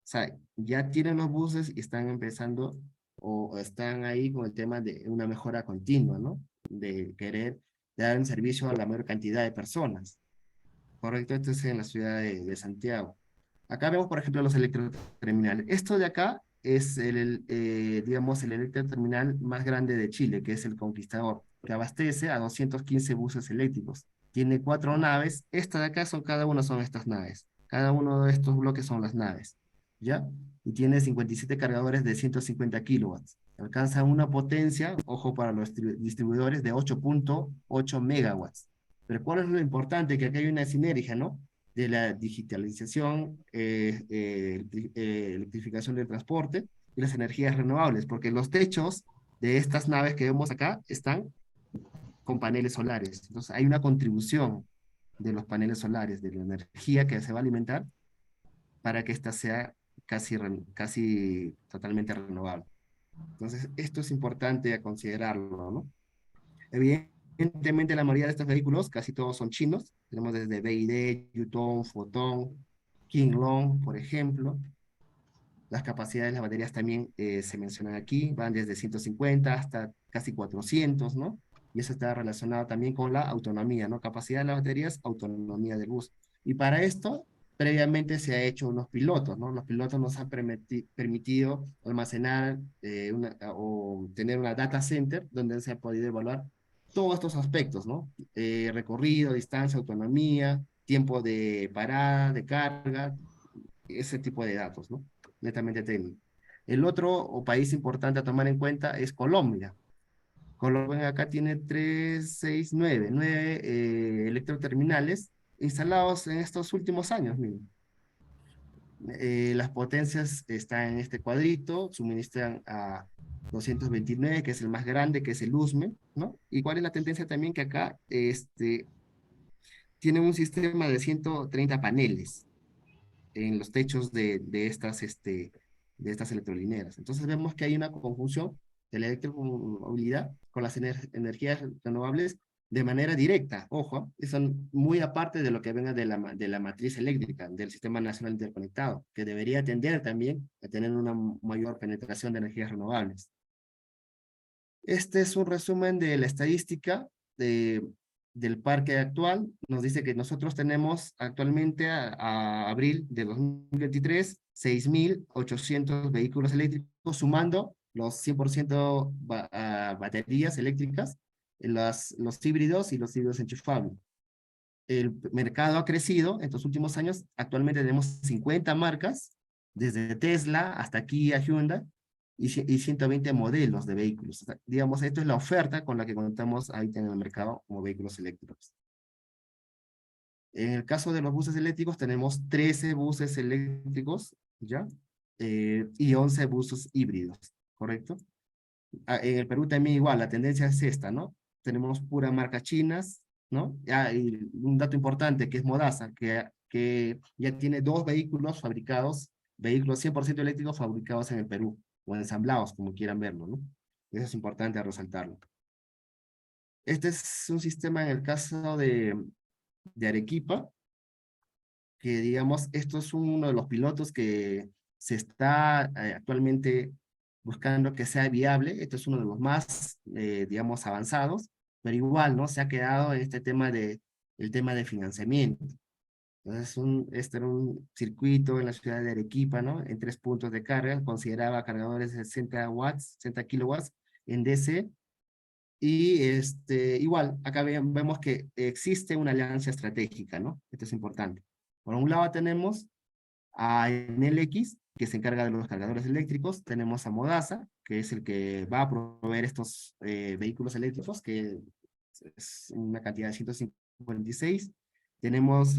Speaker 2: sea, ya tienen los buses y están empezando o están ahí con el tema de una mejora continua, ¿no? De querer dar un servicio a la mayor cantidad de personas. Correcto, esto es en la ciudad de Santiago. Acá vemos, por ejemplo, los electroterminales. Esto de acá es digamos, el electroterminal más grande de Chile, que es el Conquistador, que abastece a 215 buses eléctricos. Tiene 4 naves. Esta de acá cada una son estas naves. Cada uno de estos bloques son las naves. ¿Ya? Y tiene 57 cargadores de 150 kilowatts. Alcanza una potencia, ojo para los distribuidores, de 8.8 megawatts. Pero ¿cuál es lo importante? Que aquí hay una sinergia, ¿no? De la digitalización, electrificación del transporte y las energías renovables, porque los techos de estas naves que vemos acá están con paneles solares. Entonces hay una contribución de los paneles solares, de la energía que se va a alimentar para que ésta sea casi totalmente renovable. Entonces esto es importante a considerarlo, ¿no? Evidentemente, la mayoría de estos vehículos, casi todos son chinos. Tenemos desde BYD, Yutong, Foton, King Long, por ejemplo. Las capacidades de las baterías también se mencionan aquí, van desde 150 hasta casi 400, ¿no? Y eso está relacionado también con la autonomía, ¿no? Capacidad de las baterías, autonomía del bus. Y para esto, previamente se ha hecho unos pilotos, ¿no? Los pilotos nos han permitido almacenar o tener una data center donde se ha podido evaluar todos estos aspectos, ¿no? Recorrido, distancia, autonomía, tiempo de parada, de carga, ese tipo de datos, ¿no? Netamente técnico. El otro país importante a tomar en cuenta es Colombia. Colombia acá tiene 9 electroterminales instalados en estos últimos años. Miren. Las potencias están en este cuadrito, suministran a 229, que es el más grande, que es el USME, ¿no? ¿Y cuál es la tendencia también? Que acá tienen un sistema de 130 paneles en los techos de estas electrolineras. Entonces vemos que hay una conjunción de la electromovilidad con las energías renovables de manera directa, ojo, y son muy aparte de lo que venga de la matriz eléctrica, del Sistema Nacional Interconectado, que debería tender también a tener una mayor penetración de energías renovables. Este es un resumen de la estadística del parque actual. Nos dice que nosotros tenemos actualmente a abril de 2023 6.800 vehículos eléctricos, sumando los 100% baterías eléctricas, los híbridos y los híbridos enchufables. El mercado ha crecido en estos últimos años. Actualmente tenemos 50 marcas, desde Tesla hasta Kia, Hyundai, y 120 modelos de vehículos. O sea, digamos, esto es la oferta con la que contamos ahorita en el mercado como vehículos eléctricos. En el caso de los buses eléctricos, tenemos 13 buses eléctricos, ¿ya? Y 11 buses híbridos, ¿correcto? En el Perú también igual, la tendencia es esta, ¿no? Tenemos puras marcas chinas, ¿no? Y un dato importante que es Modasa, que ya tiene 2 vehículos 100% eléctricos fabricados en el Perú, o ensamblados, como quieran verlo, ¿no? Eso es importante resaltarlo. Este es un sistema en el caso de Arequipa, que digamos, esto es uno de los pilotos que se está actualmente buscando que sea viable. Esto es uno de los más, digamos, avanzados, pero igual, ¿no? Se ha quedado en el tema de financiamiento. Entonces, este era un circuito en la ciudad de Arequipa, ¿no? En 3 puntos de carga, consideraba cargadores de 60 watts, 60 kilowatts en DC, y igual, acá vemos que existe una alianza estratégica, ¿no? Esto es importante. Por un lado tenemos a Enel X, que se encarga de los cargadores eléctricos. Tenemos a Modasa, que es el que va a proveer estos vehículos eléctricos, que es una cantidad de 156. Tenemos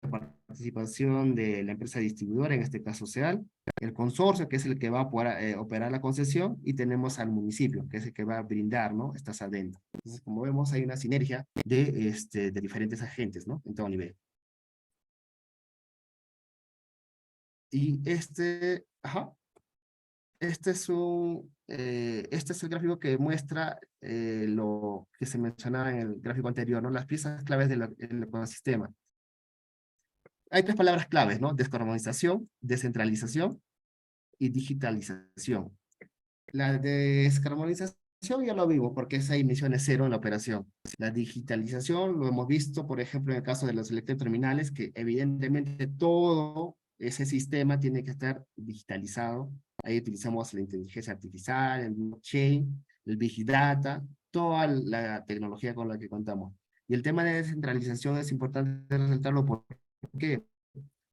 Speaker 2: la participación de la empresa distribuidora, en este caso SEAL, el consorcio, que es el que va a poder operar la concesión, y tenemos al municipio, que es el que va a brindar, ¿no? Estas adentro. Entonces, como vemos, hay una sinergia de diferentes agentes, ¿no? En todo nivel. Y este es el gráfico que muestra lo que se mencionaba en el gráfico anterior, ¿no? Las piezas claves del ecosistema. Hay tres palabras claves, ¿no? Descarbonización, descentralización y digitalización. La descarbonización ya lo vimos porque esa emisión es cero en la operación. La digitalización lo hemos visto, por ejemplo, en el caso de los electroterminales, que evidentemente todo ese sistema tiene que estar digitalizado. Ahí utilizamos la inteligencia artificial, el blockchain, el big data, toda la tecnología con la que contamos. Y el tema de descentralización es importante resaltarlo. ¿Por qué?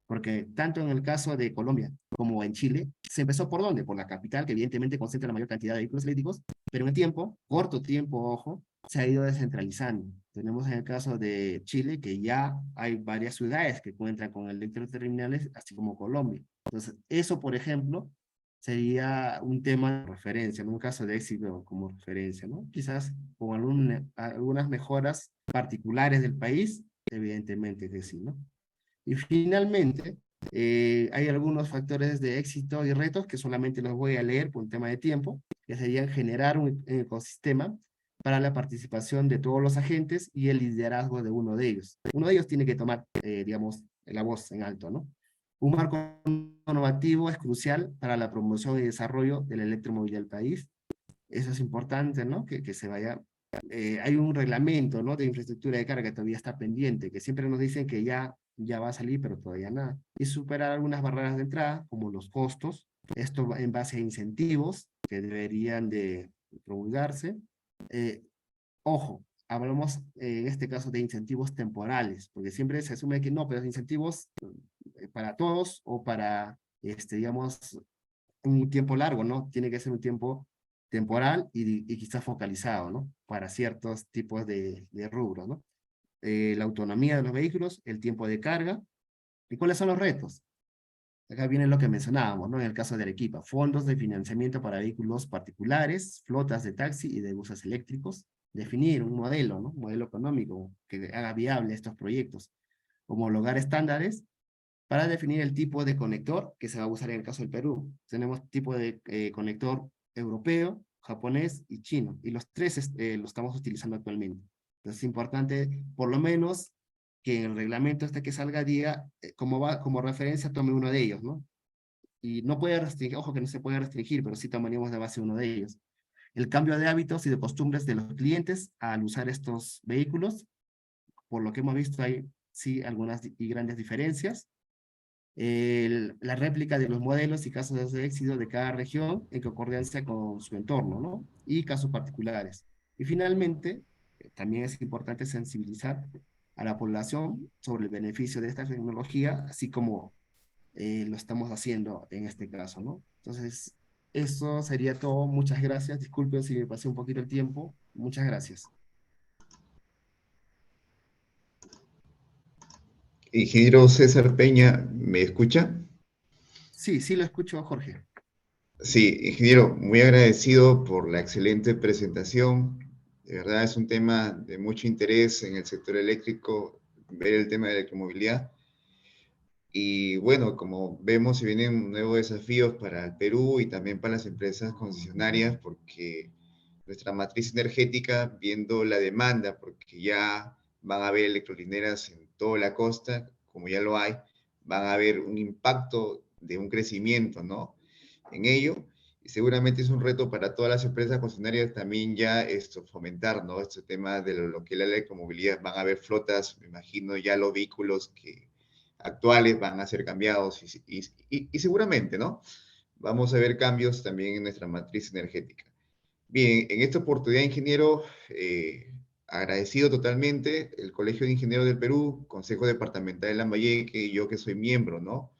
Speaker 2: Porque tanto en el caso de Colombia como en Chile, se empezó por dónde? Por la capital, que evidentemente concentra la mayor cantidad de vehículos eléctricos, pero en el tiempo, corto tiempo, ojo, se ha ido descentralizando. Tenemos en el caso de Chile que ya hay varias ciudades que cuentan con electroterminales, así como Colombia. Entonces, eso, por ejemplo, sería un tema de referencia, en un caso de éxito como referencia, ¿no? Quizás con algunas mejoras particulares del país, evidentemente que sí, ¿no? Y finalmente, hay algunos factores de éxito y retos que solamente los voy a leer por un tema de tiempo, que serían generar un ecosistema para la participación de todos los agentes y el liderazgo de uno de ellos. Uno de ellos tiene que tomar, digamos, la voz en alto, ¿no? Un marco normativo es crucial para la promoción y desarrollo de la electromovilidad del país. Eso es importante, ¿no? Que se vaya. Hay un reglamento, ¿no? De infraestructura de carga que todavía está pendiente, que siempre nos dicen que ya va a salir, pero todavía nada. Y superar algunas barreras de entrada, como los costos, esto va en base a incentivos que deberían de promulgarse. Eh, Ojo, hablamos en este caso de incentivos temporales, porque siempre se asume que no, pero incentivos para todos o para, digamos, un tiempo largo, ¿no? Tiene que ser un tiempo temporal y quizás focalizado, ¿no? Para ciertos tipos de rubros, ¿no? La autonomía de los vehículos, el tiempo de carga. ¿Y cuáles son los retos? Acá viene lo que mencionábamos, ¿no? En el caso de Arequipa, fondos de financiamiento para vehículos particulares, flotas de taxi y de buses eléctricos, definir un modelo, ¿no? Un modelo económico que haga viable estos proyectos, homologar estándares para definir el tipo de conector que se va a usar en el caso del Perú. Tenemos tipo de conector europeo, japonés y chino, y los tres lo estamos utilizando actualmente. Entonces es importante, por lo menos, que en el reglamento este que salga diga, como referencia, tome uno de ellos, ¿no? Y no puede restringir, ojo que no se puede restringir, pero sí tomaríamos de base uno de ellos. El cambio de hábitos y de costumbres de los clientes al usar estos vehículos, por lo que hemos visto hay sí algunas y grandes diferencias. La réplica de los modelos y casos de éxito de cada región en concordancia con su entorno, ¿no? Y casos particulares. Y finalmente, también es importante sensibilizar a la población sobre el beneficio de esta tecnología, así como lo estamos haciendo en este caso, ¿no? Entonces, eso sería todo. Muchas gracias. Disculpen si me pasé un poquito el tiempo. Muchas gracias.
Speaker 1: Ingeniero César Peña, ¿me escucha?
Speaker 2: Sí, sí lo escucho, Jorge.
Speaker 1: Sí, ingeniero, muy agradecido por la excelente presentación. De verdad es un tema de mucho interés en el sector eléctrico, ver el tema de la electromovilidad. Y bueno, como vemos, se vienen nuevos desafíos para el Perú y también para las empresas concesionarias, porque nuestra matriz energética, viendo la demanda, porque ya van a haber electrolineras en toda la costa, como ya lo hay, van a haber un impacto de un crecimiento, ¿no? En ello, y seguramente es un reto para todas las empresas concesionarias también ya esto, fomentar, ¿no? Este tema de lo que es la electromovilidad. Van a haber flotas, me imagino ya los vehículos que actuales van a ser cambiados y seguramente, ¿no? Vamos a ver cambios también en nuestra matriz energética. Bien, en esta oportunidad, ingeniero, agradecido totalmente el Colegio de Ingenieros del Perú, Consejo Departamental de Lambayeque y yo que soy miembro, ¿no?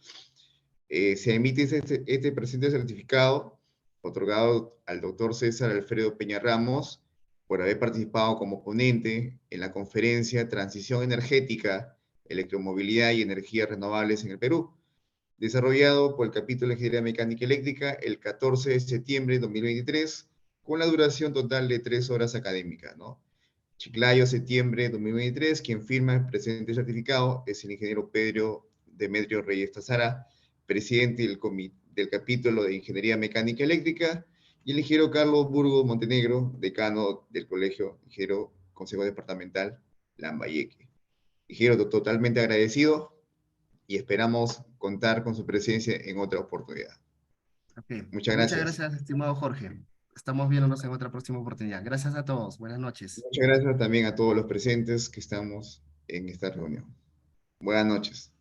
Speaker 1: Se emite este presente certificado otorgado al doctor César Alfredo Peña Ramos por haber participado como ponente en la conferencia Transición Energética, Electromovilidad y Energías Renovables en el Perú, desarrollado por el capítulo de Ingeniería Mecánica y Eléctrica el 14 de septiembre de 2023, con la duración total de 3 horas académicas, ¿no? Chiclayo, septiembre de 2023, quien firma el presente certificado es el ingeniero Pedro Demetrio Reyes Tazara, presidente del capítulo de Ingeniería Mecánica Eléctrica, y el ingeniero Carlos Burgos Montenegro, decano del Colegio Ingeniero Consejo Departamental Lambayeque. Ingeniero, totalmente agradecido y esperamos contar con su presencia en otra oportunidad.
Speaker 2: Ok.
Speaker 1: Muchas
Speaker 2: Muchas
Speaker 1: gracias.
Speaker 2: gracias, estimado Jorge. Estamos viéndonos en otra próxima oportunidad. Gracias a todos. Buenas noches.
Speaker 1: Muchas gracias también a todos los presentes que estamos en esta reunión. Buenas noches.